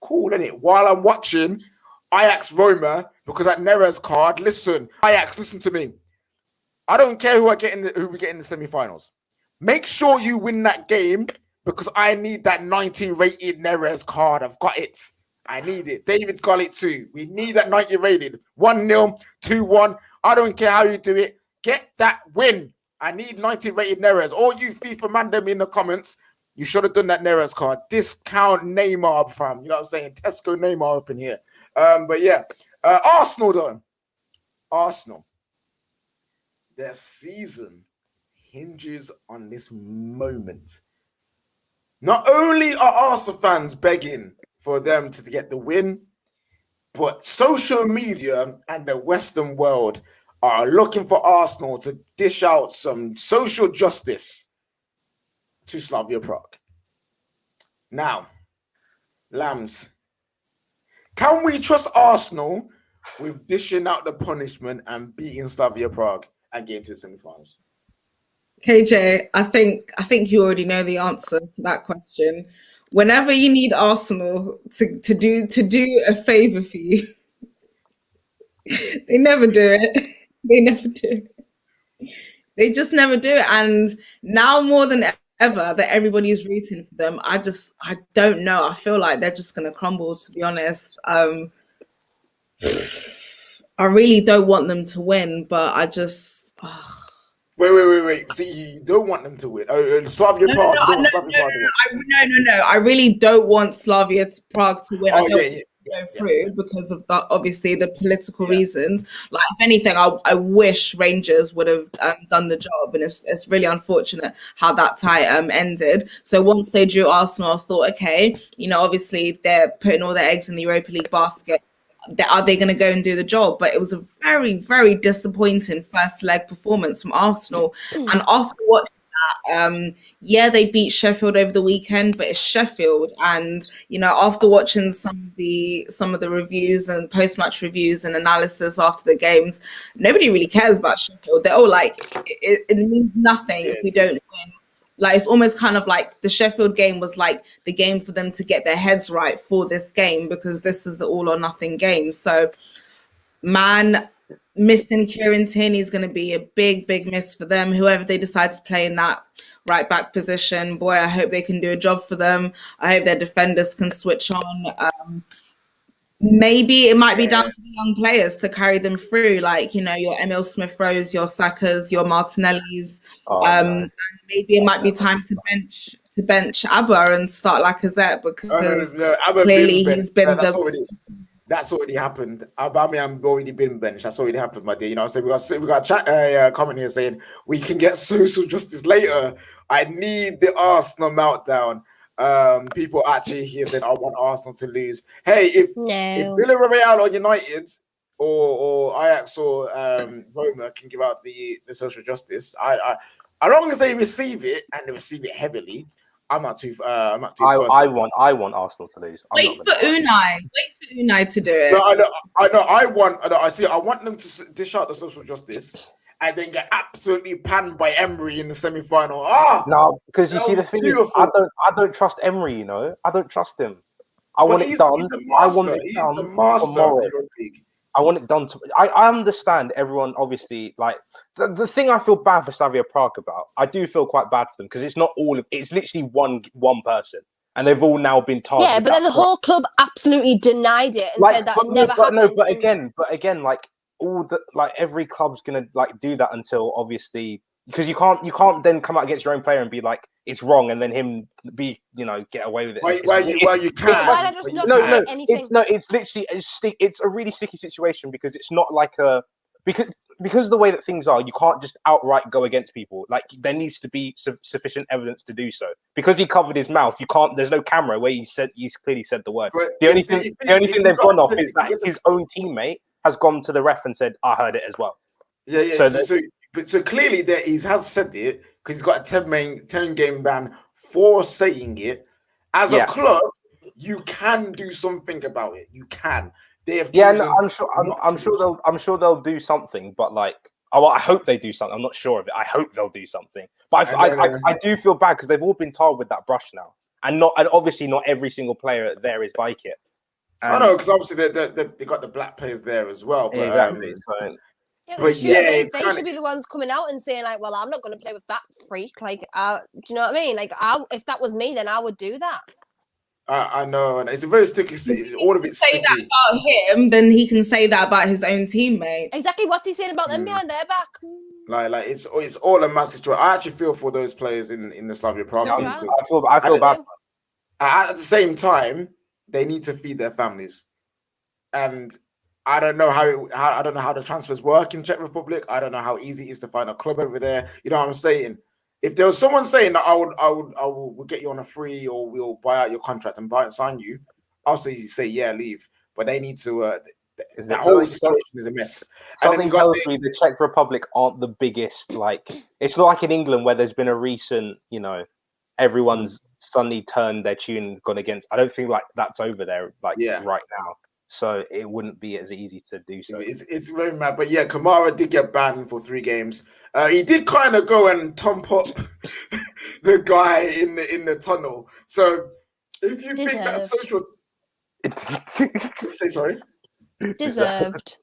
Cool, innit? While I'm watching Ajax Roma, because that Neres card, listen, Ajax, listen to me. I don't care who we get in the semi-finals. Make sure you win that game because I need that 90 rated Neres card. I've got it. I need it. David's got it too. We need that 90 rated. 1-0, 2-1. I don't care how you do it. Get that win. I need 90 rated Neres. All you FIFA mandem in the comments, you should have done that Neres card. Discount Neymar, fam. You know what I'm saying? Tesco Neymar up in here. But yeah. Arsenal, though. Arsenal. Their season hinges on this moment. Not only are Arsenal fans begging for them to get the win, but social media and the Western world are looking for Arsenal to dish out some social justice to Slavia Prague. Now, Lambs, can we trust Arsenal with dishing out the punishment and beating Slavia Prague and getting to the semi-finals? KJ, I think you already know the answer to that question. Whenever you need Arsenal to do a favour for you, they never do it. They never do it. They just never do it. And now more than ever that everybody is rooting for them, I don't know. I feel like they're just going to crumble, to be honest. I really don't want them to win, but I just... Wait. So you don't want them to win? Slavia Prague. No. I really don't want Slavia Prague to win. I don't want them to go through because of that, obviously the political reasons. Like, if anything, I wish Rangers would have done the job, and it's really unfortunate how that tie ended. So once they drew Arsenal, I thought, okay, obviously they're putting all their eggs in the Europa League basket. are they going to go and do the job? But it was a very, very disappointing first leg performance from Arsenal. And after watching that, yeah, they beat Sheffield over the weekend, but it's Sheffield. And, you know, after watching some of the reviews and post-match reviews and analysis after the games, nobody really cares about Sheffield. They're all like, it means nothing if we don't win. Like, it's almost kind of like the Sheffield game was like the game for them to get their heads right for this game, because this is the all or nothing game. So, man, missing Kieran Tierney is going to be a big, big miss for them. Whoever they decide to play in that right back position, boy, I hope they can do a job for them. I hope their defenders can switch on. Maybe it might be down to the young players to carry them through, like, you know, your Emil Smith-Rowe's, your Sakas, your Martinelli's. And maybe it might be time to bench Abba and start Lacazette, because clearly he's been That's already happened. Aubameyang already been benched. That's already happened, my dear. You know what I'm saying? We got a comment here saying we can get social justice later. I need the Arsenal meltdown. People actually here saying I want Arsenal to lose. Hey, if Villarreal or United or Ajax or Roma can give out the social justice, I as long as they receive it and they receive it heavily, I'm not too. I want Arsenal to lose. Wait for Unai to do it. No, I want them to dish out the social justice and then get absolutely panned by Emery in the semi-final. No, because you see the thing is, I don't trust Emery. You know, I don't trust him. I want it done. I want it done the master tomorrow. of the Europa League. I want it done. I understand everyone, obviously, like the thing I feel bad for Slavia Prague about. I do feel quite bad for them because it's not all of it's literally one person, and they've all now been targeted. Yeah, but then the whole club absolutely denied it and said that it never happened. No, but again, like every club's gonna like do that until obviously. Because you can't then come out against your own player and be like it's wrong, and then him get away with it. You can't. It's literally it's a really sticky situation because it's not like because of the way that things are, you can't just outright go against people. Like there needs to be sufficient evidence to do so. Because he covered his mouth, you can't. There's no camera where he's clearly said the word. But the only thing they've gone off is that his own teammate has gone to the ref and said, "I heard it as well." Yeah. So clearly that he has said it because he's got a 10-game ban for saying it. As a club, you can do something about it. You can. They have. I'm sure they'll do something. But like, I hope they do something. I'm not sure of it. I hope they'll do something. But I do feel bad because they've all been tarred with that brush now, and obviously not every single player there is like it. I know because obviously they got the black players there as well. But, exactly. They should be the ones coming out and saying like, "Well, I'm not going to play with that freak." Like, do you know what I mean? Like, if that was me, then I would do that. I know, and it's a very sticky. All of it's say that about him, then he can say that about his own teammate. Exactly. What's he saying about them behind their back? Like it's all a massive situation. I actually feel for those players in the Slavia Prague team. I feel bad. At the same time, they need to feed their families, and I don't know how the transfers work in Czech Republic. I don't know how easy it is to find a club over there. You know what I'm saying? If there was someone saying that I would get you on a free or we'll buy out your contract and sign you, I'll say yeah, leave. But they need to. That whole situation is a mess. Something tells me the Czech Republic aren't the biggest. Like it's not like in England where there's been a recent, everyone's suddenly turned their tune and gone against. I don't think like that's over there right now. So it wouldn't be as easy to do so. It's very mad. But yeah, Kamara did get banned for 3 games. He did kind of go and thump up the guy in the tunnel. So if you think that social... Say sorry? Deserved.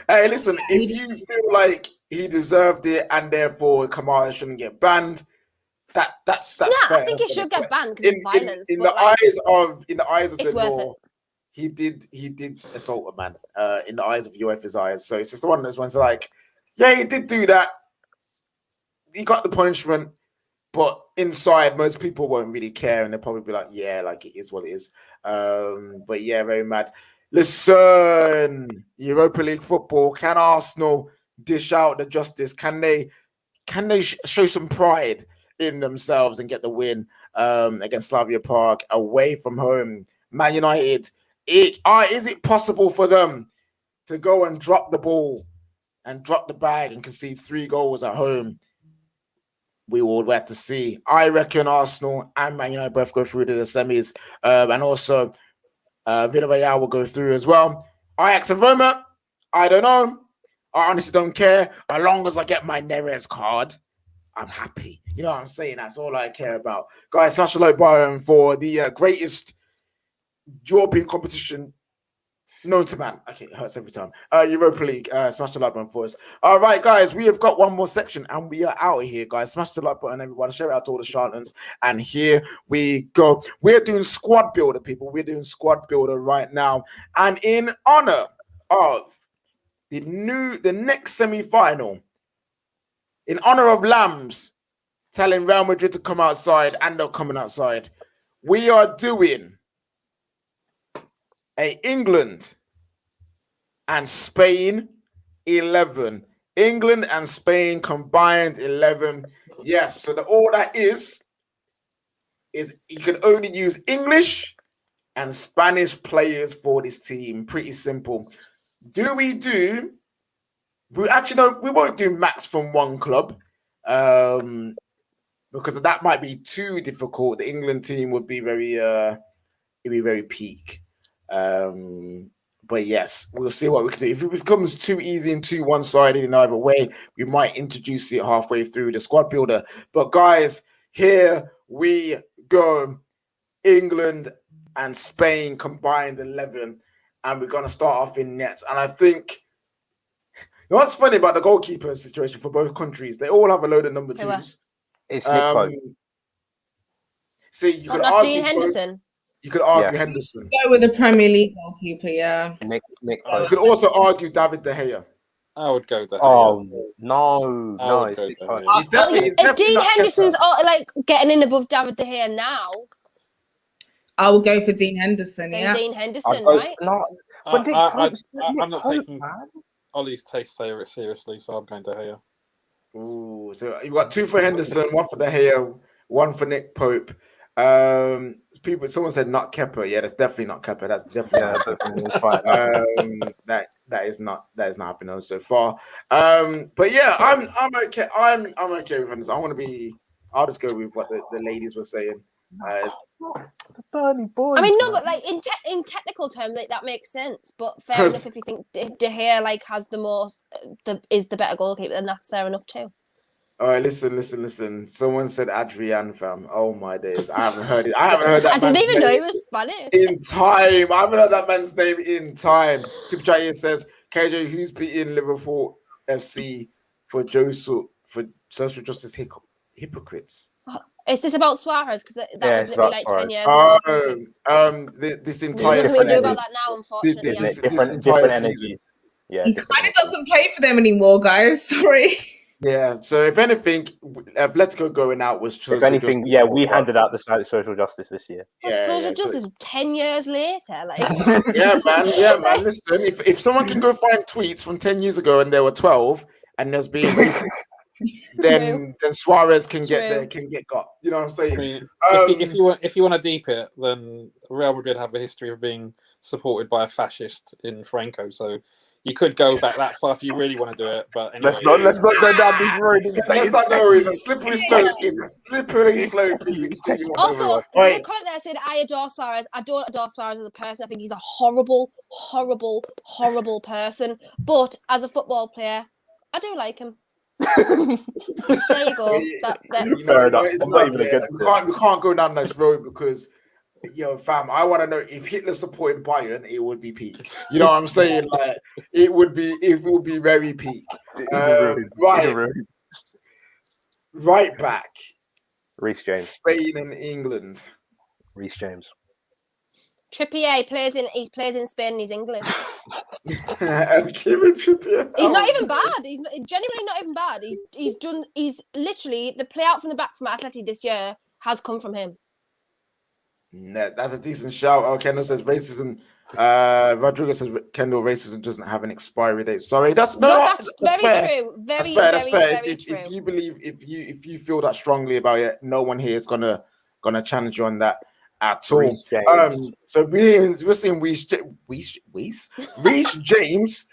Hey, listen, if you feel like he deserved it and therefore Kamara shouldn't get banned, that's fair. I think he should get banned because of violence. In the eyes of the law, he did assault a man in the eyes of UEFA's eyes. So it's just one of those ones like, yeah, he did do that. He got the punishment, but inside, most people won't really care, and they'll probably be like, yeah, like it is what it is. But yeah, very mad. Listen, Europa League football. Can Arsenal dish out the justice? Can they show some pride in themselves and get the win against Slavia Prague away from home? Man United, Is it possible for them to go and drop the ball and drop the bag and concede 3 goals at home? We will have to see. I reckon Arsenal and Man United both go through to the semis, and also Villarreal will go through as well. Ajax and Roma, I don't know. I honestly don't care. As long as I get my Neres card, I'm happy. You know what I'm saying? That's all I care about. Guys, smash the like button for the greatest European competition known to man. Okay, it hurts every time. Europa League. Smash the like button for us. All right, guys, we have got one more section and we are out of here, guys. Smash the like button, everyone. Share it out to all the charlatans. And here we go. We're doing squad builder, people. We're doing squad builder right now. And in honor of the next semi-final, in honor of Lambs telling Real Madrid to come outside and they're coming outside, we are doing a England and Spain 11. England and Spain combined 11. Yes, so the order is you can only use English and Spanish players for this team. Pretty simple. We won't do max from one club because that might be too difficult. The England team would be very peak. But yes, we'll see what we can do. If it becomes too easy and too one-sided in either way, we might introduce it halfway through the squad builder. But guys, here we go. England and Spain combined 11. And we're going to start off in nets. And I think, you know what's funny about the goalkeeper situation for both countries? They all have a load of number 2s. It's Nick Pope. See, you could not argue Dean Henderson. You could argue Henderson. Go with the Premier League goalkeeper, yeah. Nick You Pope. could also argue David De Gea. I would go to. Oh no! It's Nick Pope. If Dean Henderson's like getting in above David De Gea now, I will go for Dean Henderson. then Yeah, Dean Henderson, right? But Nick Pope's I'm not Pope, taking man. Ollie's taste seriously, so I'm going to Gea. Ooh, so you got 2 for Henderson, 1 for De Gea, 1 for Nick Pope. Someone said not Kepa. Yeah, that's definitely not Kepa. That's definitely that is not happening so far. But yeah, I'm okay. I'm okay with Henderson. I'll just go with what the ladies were saying. The Bernie boys. I mean, no, but like in technical terms, like that makes sense. But fair enough if you think De Gea like has is the better goalkeeper, then that's fair enough too. All right, listen. Someone said Adrian, fam. Oh my days, I haven't heard it. I haven't heard that. I didn't even know he was Spanish. In time, I haven't heard that man's name in time. Super Chat here says, KJ, who's beating Liverpool FC for social justice hypocrites? Is this about Suarez? Because that was literally like 10 years ago. This entire There's nothing we can do season. about that now, unfortunately. Different energy. Yeah, he kind of doesn't play for them anymore, guys. Sorry. Yeah, so if anything, Atletico going out was social if anything, justice. yeah, we handed out the social justice this year. Social justice 10 years later, like. yeah, man. Listen, if someone can go find tweets from 10 years ago and there were 12 and there's being racist, then Suarez can get got. You know what I'm saying? I mean, if you want to deep it, then Real Madrid have a history of being supported by a fascist in Franco, so. You could go back that far if you really want to do it, but anyway. Let's not go down this road. Let's not go. It's a slippery slope. Also, the comment there said, I adore Suarez. I don't adore Suarez as a person. I think he's a horrible, horrible, horrible person. But as a football player, I do like him. There you go. Fair enough. We can't go down this road because... Yo, fam, I want to know if Hitler supported Bayern, it would be peak. You know what I'm saying? Like, it would be very peak. Right back. Reece James. Spain and England. Reece James. Trippier plays in Spain and he's English. Trippier. He's not even bad. He's genuinely not even bad. He's literally the play out from the back from Atleti this year has come from him. That's a decent shout. Oh, Kendall says racism. Rodriguez says Kendall, racism doesn't have an expiry date. Sorry, that's very fair. true. Very true. If you believe, if you feel that strongly about it, no one here is gonna challenge you on that. at all. Reece James. So we're seeing Reece James.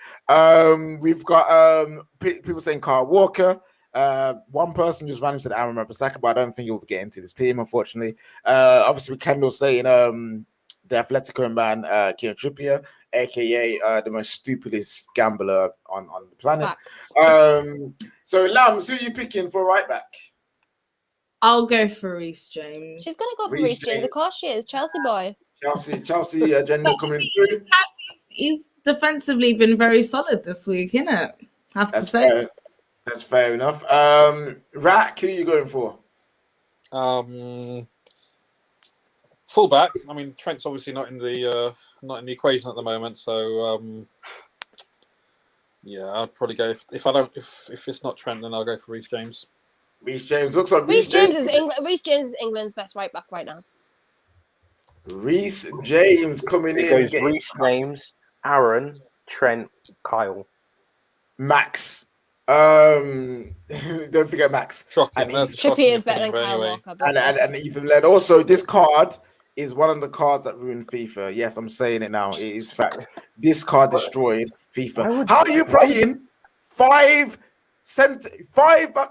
We've got people saying Carl Walker. One person just randomly said Aaron Wan-Bissaka, but I don't think he'll get into this team, unfortunately. Obviously, Kendall saying the Atletico man, Kieran Trippier, aka the most stupidest gambler on the planet. So Lambs, who are you picking for right back? I'll go for Reece James. She's gonna go for Reece James. Of course she is. Chelsea boy. Chelsea agenda coming through. He's defensively been very solid this week, innit? Have to say. That's fair enough. Rat, who are you going for? Fullback. I mean, Trent's obviously not in the equation at the moment, so yeah, I'd probably go if it's not Trent, then I'll go for Reece James. Reece James looks like Reece James is England's best right back right now. Reece James coming It in. goes Reece James, Aaron, Trent, Kyle, Max. Don't forget Max. Shocking. Trippier is better than Kyle Walker. And Ethan Led. Also, this card is one of the cards that ruined FIFA. Yes, I'm saying it now. It is fact. This card destroyed FIFA. How are you playing 5 at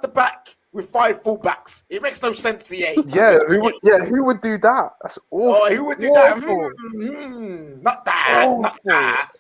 the back with 5 fullbacks? It makes no sense, EA. Who would do that? That's awful. Oh, who would do that? Not that. Not that.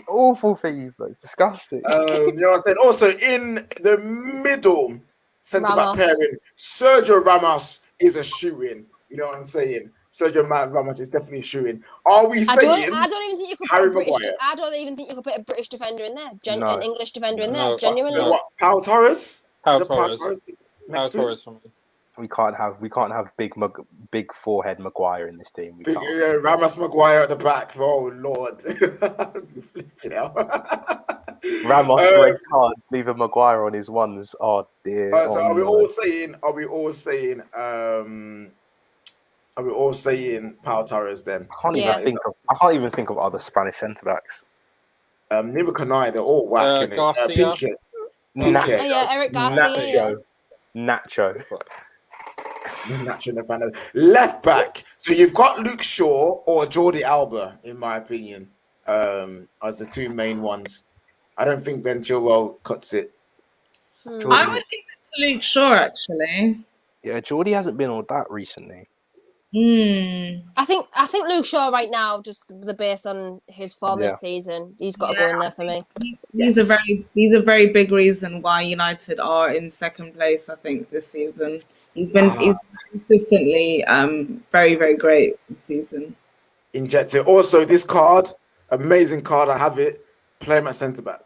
Awful FIFA. It's disgusting. You know what I'm saying? Also, in the middle centre-back pairing, Sergio Ramos is a shoe-in. You know what I'm saying? Sergio Ramos is definitely a shoe-in. Are we saying I don't even think you could Harry put Maguire? I don't even think you could put a British defender in there. An English defender in No. there. Genuinely. What? Pau Torres? Pau Torres. Pau Torres for me. We can't have big forehead Maguire in this team. Ramos Maguire at the back. Oh Lord, flipping out. Ramos red card, leaving Maguire on his ones. Oh dear. So are we all saying? Pau Torres then? I can't even think of other Spanish centre backs. Neither can I. They're all whacking Garcia. it. Eric Garcia. Nacho. Left back. So you've got Luke Shaw or Jordi Alba, in my opinion, as the two main ones. I don't think Ben Chilwell cuts it. I would think it's Luke Shaw, actually. Yeah, Jordi hasn't been all that recently. I think Luke Shaw right now, just based on his form this season, he's got to go in there for me. He's a very big reason why United are in second place, I think, this season. He's consistently very, very great this season. Injected. Also, this card, amazing card. I have it. Play him at centre back.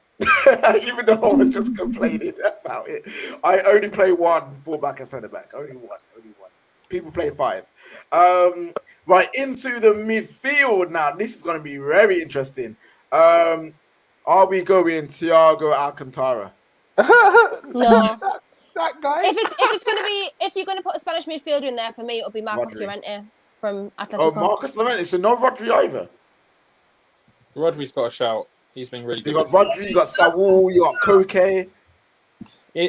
Even though I was just complaining about it, I only play one fullback and centre back. Only one. People play 5. Right into the midfield now. This is going to be very interesting. Are we going Thiago Alcantara? No. That guy. If you're gonna put a Spanish midfielder in there, for me it'll be Marcos Llorente from Atletico. Oh, Marcos Llorente. So no Rodri either. Rodri's got a shout. He's been really good. You got Rodri, you got Saul, you got Koke. I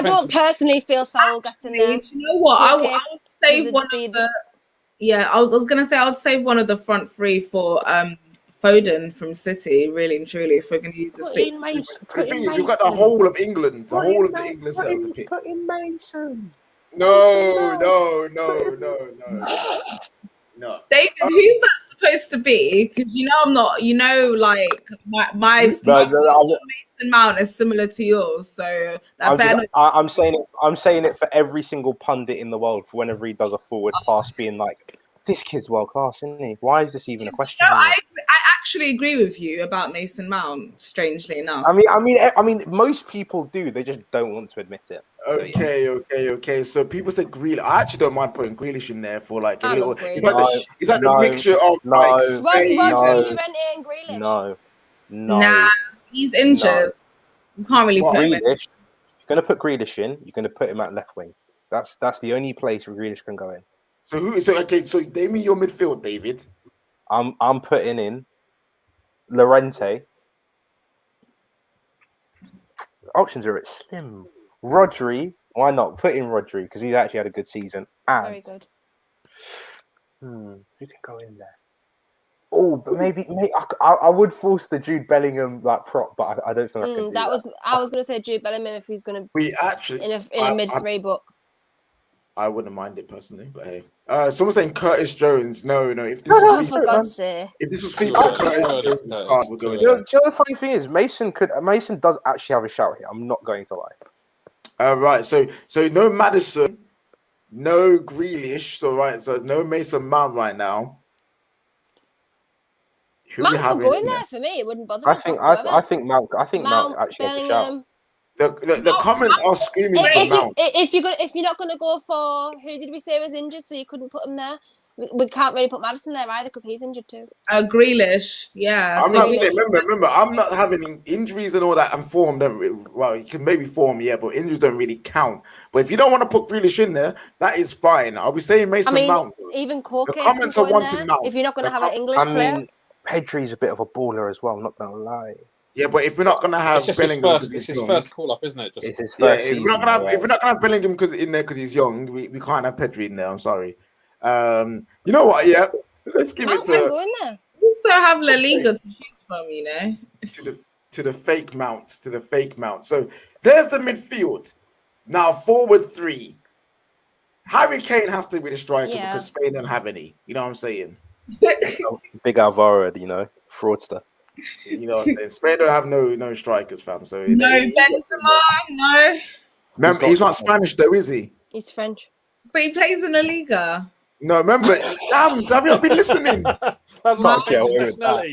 don't personally feel Saul gets in there. You know what? I would save one of the. Yeah, I was gonna say I would save one of the front 3 for Foden from City, really and truly, if we're going to use the six. The thing is, you've got the whole of England, set up to pick. Put in Mason. No. David, who's that supposed to be? Because I'm not. My Mason Mount is similar to yours, so I'm saying it for every single pundit in the world for whenever he does a forward pass, being like, this kid's world class, isn't he? Why is this even a question? No, I actually agree with you about Mason Mount. Strangely enough, I mean, most people do. They just don't want to admit it. Okay. So people say Grealish. I actually don't mind putting Grealish in there for like a little. It's like the mixture of Rodri, Llorente, and Grealish. No. Nah, he's injured. You can't really put him in. You're going to put Grealish in. You're going to put him at left wing. That's the only place where Grealish can go in. So name me your midfield, David. I'm putting in Llorente. Options are a bit slim. Rodri, why not? Put in Rodri because he's actually had a good season. And very good. Who can go in there? Oh, but maybe I would force the Jude Bellingham like prop, but I don't think I can do that. I was going to say Jude Bellingham if he's going to We actually in a mid three, but I wouldn't mind it personally. But hey, someone's saying Curtis Jones. No. If this oh, was for FIFA, God's sake, if this was Too FIFA, early, Curtis too early, Jones' Curtis, card would too go in early. there. Do you know the funny thing is Mason does actually have a shout here. I'm not going to lie. Right. So no Maddison, no Grealish. So no Mason Mount right now. Who we Mount have could go in in there for me. It wouldn't bother me whatsoever. I think Mount actually has a shout. Bellingham. The comments are screaming for Mount. If you're not going to go for who did we say was injured, so you couldn't put him there. We can't really put Maddison there either because he's injured too. Grealish, yeah. I'm So not saying. Remember, I'm not having injuries and all that. And form don't. Well, you can maybe form, yeah, but injuries don't really count. But if you don't want to put Grealish in there, that is fine. I'll be saying Mason Mount. Even Koke The comments can are go in wanting there Mount. if you're not going to have an English player. Pedri's a bit of a baller as well. I'm not going to lie. Yeah, but if we're not gonna have It's Bellingham, his first call up, isn't it? It's his first season. If we're not gonna have Bellingham because he's young, we can't have Pedri in there. I'm sorry. You know what? Yeah, let's give Mount it can to go in there. we also have La Liga to choose from, you know. to the fake Mount. So there's the midfield. Now forward three. Harry Kane has to be the striker because Spain don't have any. You know what I'm saying? Big Alvaro, fraudster. You know what I'm saying? Spain don't have no strikers, fam. So No Benzema, no. Remember, he's not Spanish though, is he? He's French. But he plays in La Liga. No, remember, Lambs, have you not been listening?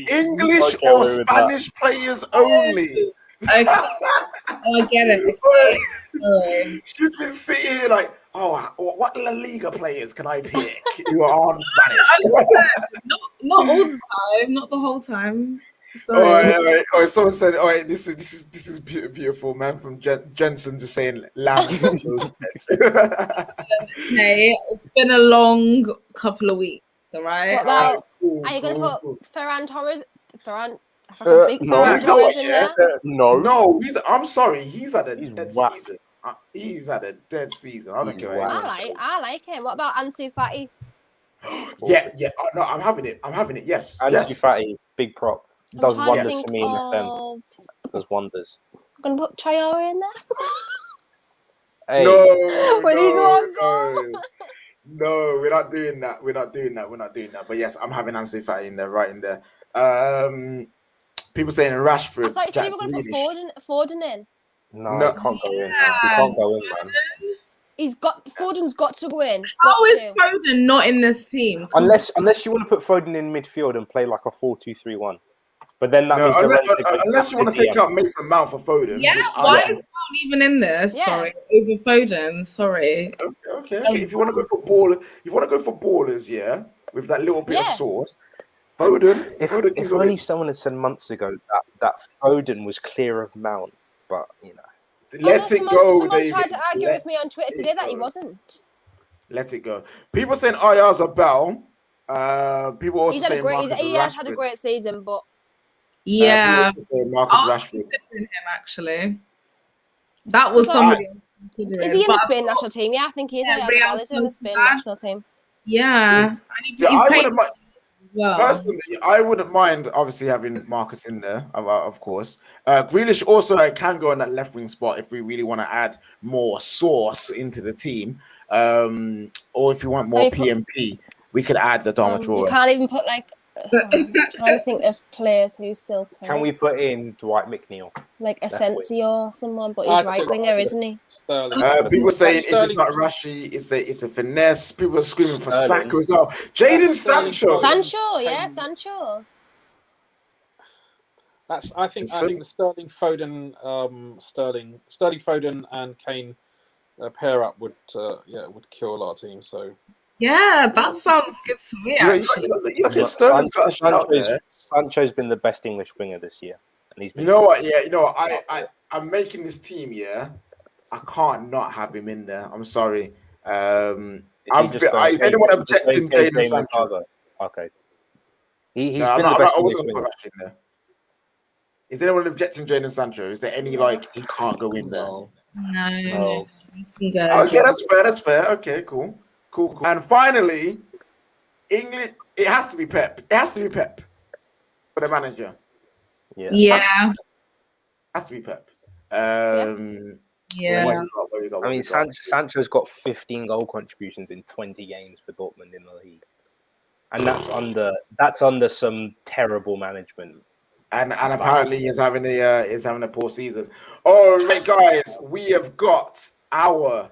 English or Spanish players only. Okay. I get it. Okay. Sorry. She's been sitting here like, oh, what La Liga players can I pick who aren't Spanish? Not all the time, not the whole time. Sorry. All right. Someone said, all right, this is beautiful, man. From Jensen just saying lamb. Hey, it's been a long couple of weeks, all right? What about? Are you going to put Ferran Torres? Ferran Torres in there? No. I'm sorry. He's had a dead season. He's had a dead season. I don't care. I like him. What about Ansu Fati? Yeah. No, I'm having it. Yes. Ansu Fati, big prop. Does wonders for me in FM. Does wonders. I'm gonna put Traore in there. Hey. No. With his one goal. No, we're not doing that. But yes, I'm having Ansu Fati in there, right in there. People saying Rashford. I thought you said you were going to put Foden in. No, he can't go in. He can't go in, man. Foden's got to go in. How is Foden not in this team? Unless you want to put Foden in midfield and play like a 4-2-3-1. But then that means unless you want to take out Mason Mount for Foden. Yeah, why is Mount even in this? Yeah. Sorry, over Foden. Sorry. Okay. If you want to go for ballers, yeah, with that little bit of sauce. Foden. If only someone had said months ago that Foden was clear of Mount, but you know. Let it go. Someone tried to argue with me on Twitter today that he wasn't. Let it go. People saying Oyarzabal. People also saying he has had a great season, but yeah, Marcus I was Rashford. considering him actually. That was somebody. Is he in the Spain national team? Yeah, I think he is. Yeah, he's in the Spain national team. Yeah, Personally, I wouldn't mind obviously having Marcus in there, of course. Grealish also can go on that left wing spot if we really want to add more sauce into the team, or if you want more PMP, we could add the Adama Traore. You can't even put I'm trying to think of players who still play. Can we put in Dwight McNeil? Like Asensio or someone, but he's right winger, isn't he? People saying if it's not Rushy, it's a finesse. People are screaming for Saka as well. Jadon Sancho. Sancho. I think the Sterling Foden and Kane pair up would kill a lot of teams. So. Yeah, that sounds good to me. Actually, Sancho's been the best English winger this year. And he's been I'm making this team. Yeah, I can't not have him in there. I'm sorry. Is anyone objecting Jadon Sancho? Okay. He's been the best English winger. In there. Is anyone objecting Jadon Sancho? Is there any he can't go in there? No. Okay, that's fair. Okay, cool. And finally, England. It has to be Pep. It has to be Pep for the manager. Yeah. Has to be Pep. Yeah. What we got? I mean, Sancho's got 15 goal contributions in 20 games for Dortmund in the league, and that's under some terrible management. And apparently he's having a poor season. All right, guys, we have got our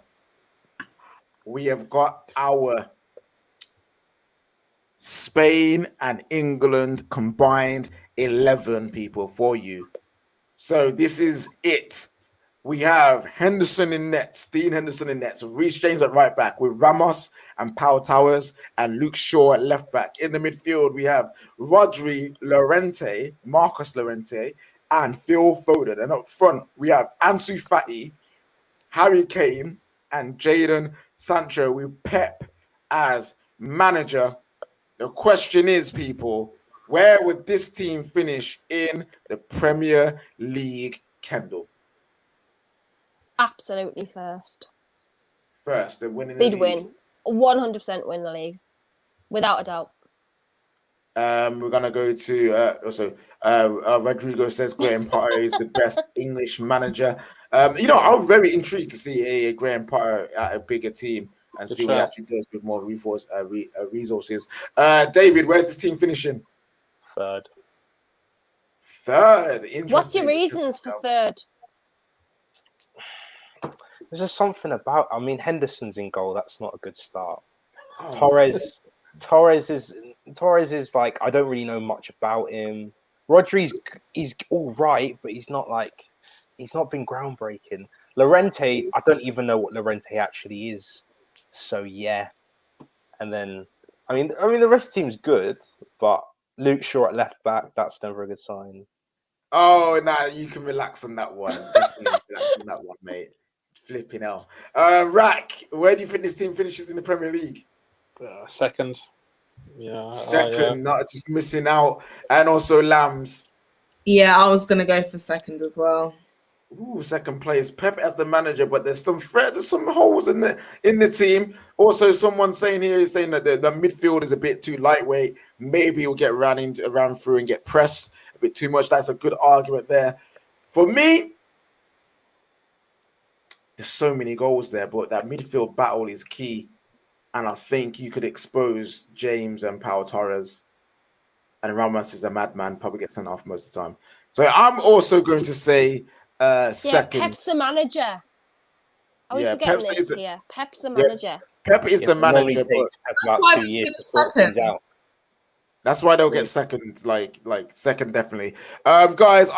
Spain and England combined 11 people for you. So this is it. We have Henderson in nets, Dean Henderson in nets, Reece James at right back with Ramos and Pau Towers and Luke Shaw at left back. In the midfield, we have Rodri, Llorente, Marcus Llorente, and Phil Foden. And up front, we have Ansu Fati, Harry Kane, and Jadon Sancho with Pep as manager. The question is, people, where would this team finish in the Premier League, Kendall? Absolutely first. First, they're winning. They'd win. 100% win the league, without a doubt. We're gonna go to also Rodrigo says Graham Potter is the best English manager. I'm very intrigued to see a Graham Potter at a bigger team and see what he actually does with more resources. David, where's this team finishing? Third. What's your reasons for third? There's just something about. I mean, Henderson's in goal. That's not a good start. Torres is like, I don't really know much about him. He's all right, but he's not been groundbreaking. Llorente, I don't even know what Llorente actually is. So yeah, and then I mean the rest of the team's good, but Luke Shaw at left back, that's never a good sign. Oh, nah, you can relax on that one. Definitely relax on that one, mate. Flipping hell. Rack, where do you think this team finishes in the Premier League? Second. Yeah. Second, not just missing out. And also Lambs. Yeah, I was going to go for second as well. Ooh, second place. Pep as the manager, but there's some holes in the team. Also, someone saying that the midfield is a bit too lightweight. Maybe he'll get ran through and get pressed a bit too much. That's a good argument there. For me, there's so many goals there, but that midfield battle is key. And I think you could expose James and Pau Torres. And Ramos is a madman, probably gets sent off most of the time. So I'm also going to say second. Pep's the manager. Are we forgetting this here? Pep's the manager. Pep is the manager. About 2 years to sort things out. That's why they'll get second, like second, definitely. Guys,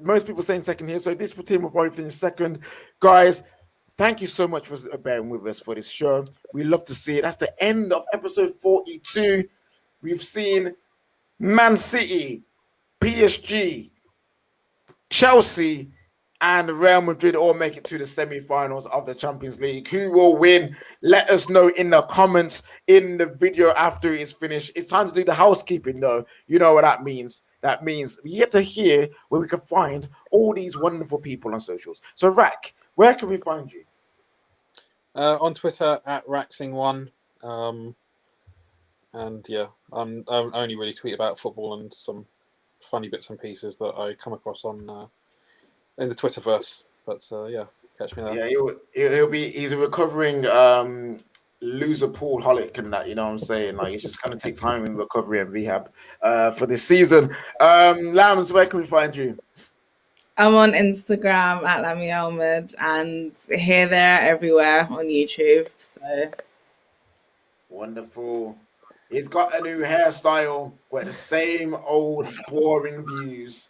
most people saying second here, so this team will probably finish second. Guys, thank you so much for bearing with us for this show. We love to see it. That's the end of episode 42. We've seen Man City, PSG, Chelsea, and Real Madrid all make it to the semi-finals of the Champions League. Who will win? Let us know in the comments in the video after it's finished. It's time to do the housekeeping, though. You know what that means. That means we get to hear where we can find all these wonderful people on socials. So, Rack, where can we find you? On Twitter at Raxing1. And yeah, I only really tweet about football and some funny bits and pieces that I come across on in the Twitterverse. But yeah, catch me there. Yeah, he's a recovering loser pool holic and that, you know what I'm saying? Like, it's just gonna take time in recovery and rehab for this season. Lambs, where can we find you? I'm on Instagram at Lami Ahmed and here, there, everywhere on YouTube. So wonderful. He's got a new hairstyle with the same old boring views.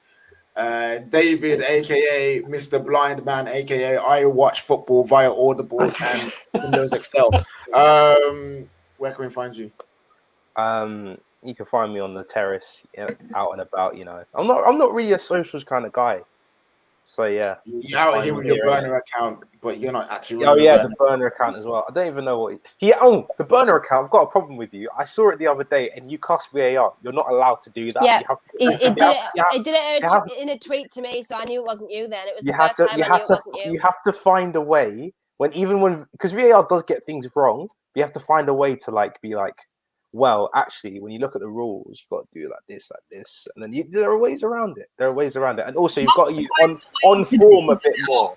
David, aka Mr. Blind Man, aka I watch football via Audible and Windows Excel. Where can we find you? You can find me on the terrace, out and about. You know, I'm not really a socials kind of guy. So yeah, you're out here with your burner account, but you're not actually. Oh yeah, the burner account as well. I don't even know what. The burner account. I've got a problem with you. I saw it the other day, and you cussed VAR. You're not allowed to do that. Yeah, it did it in a tweet to me, so I knew it wasn't you. Then it was the first time I knew it wasn't you. You have to find a way because VAR does get things wrong. You have to find a way to be like, well, actually, when you look at the rules, you've got to do like this, and then there are ways around it. There are ways around it, and also you've got to use on form a bit more,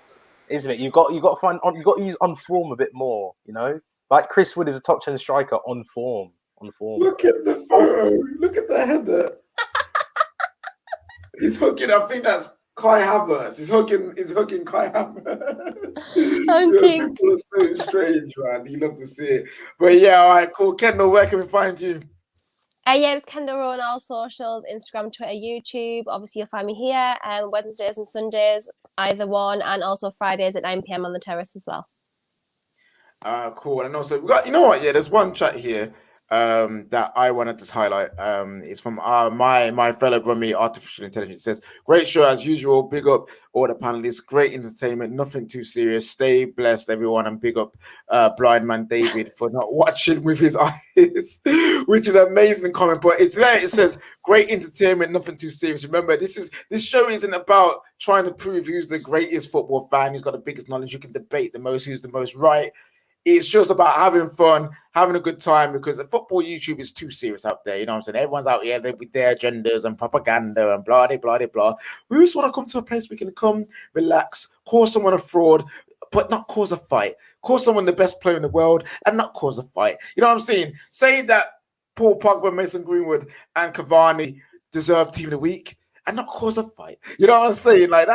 isn't it? You've got to use on form a bit more. You know, like Chris Wood is a top 10 striker on form. On form. Look at the photo. Look at the header. He's hooking. I think that's Kai Havertz. He's hooking Kai Havertz. People are so strange, man. You love to see it. But yeah, all right, cool. Kendall, where can we find you? Yeah, it's Kendall Rowe on all socials, Instagram, Twitter, YouTube. Obviously, you'll find me here Wednesdays and Sundays, either one, and also Fridays at 9 p.m. on the terrace as well. Cool. And also, we got, you know what? Yeah, there's one chat here that I wanted to highlight. It's from my fellow Brummy Artificial Intelligence. It says, great show as usual. Big up all the panelists. Great entertainment. Nothing too serious. Stay blessed, everyone. And big up Blind Man David for not watching with his eyes, which is an amazing comment. But it's there. It says, great entertainment. Nothing too serious. Remember, this show isn't about trying to prove who's the greatest football fan, who's got the biggest knowledge, who can debate the most, who's the most right. It's just about having fun, having a good time, because the football YouTube is too serious out there. You know what I'm saying? Everyone's out here with their agendas and propaganda and blah, blah, blah, blah. We just want to come to a place we can come, relax, call someone a fraud, but not cause a fight. Call someone the best player in the world and not cause a fight. You know what I'm saying? Say that Paul Pogba, Mason Greenwood, and Cavani deserve Team of the Week and not cause a fight. You know what I'm saying? Like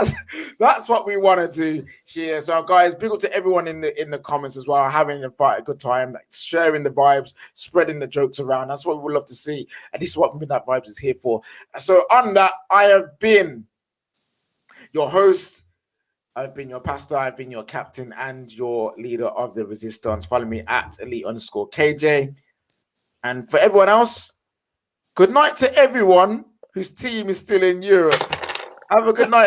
that's what we want to do here. So guys, big up to everyone in the comments as well, having a good time, like, sharing the vibes, spreading the jokes around. That's what we love to see. And this is what Midnight Vibes is here for. So on that, I have been your host, I've been your pastor, I've been your captain and your leader of the resistance. Follow me at elite_KJ. And for everyone else, good night to everyone whose team is still in Europe. Have a good night.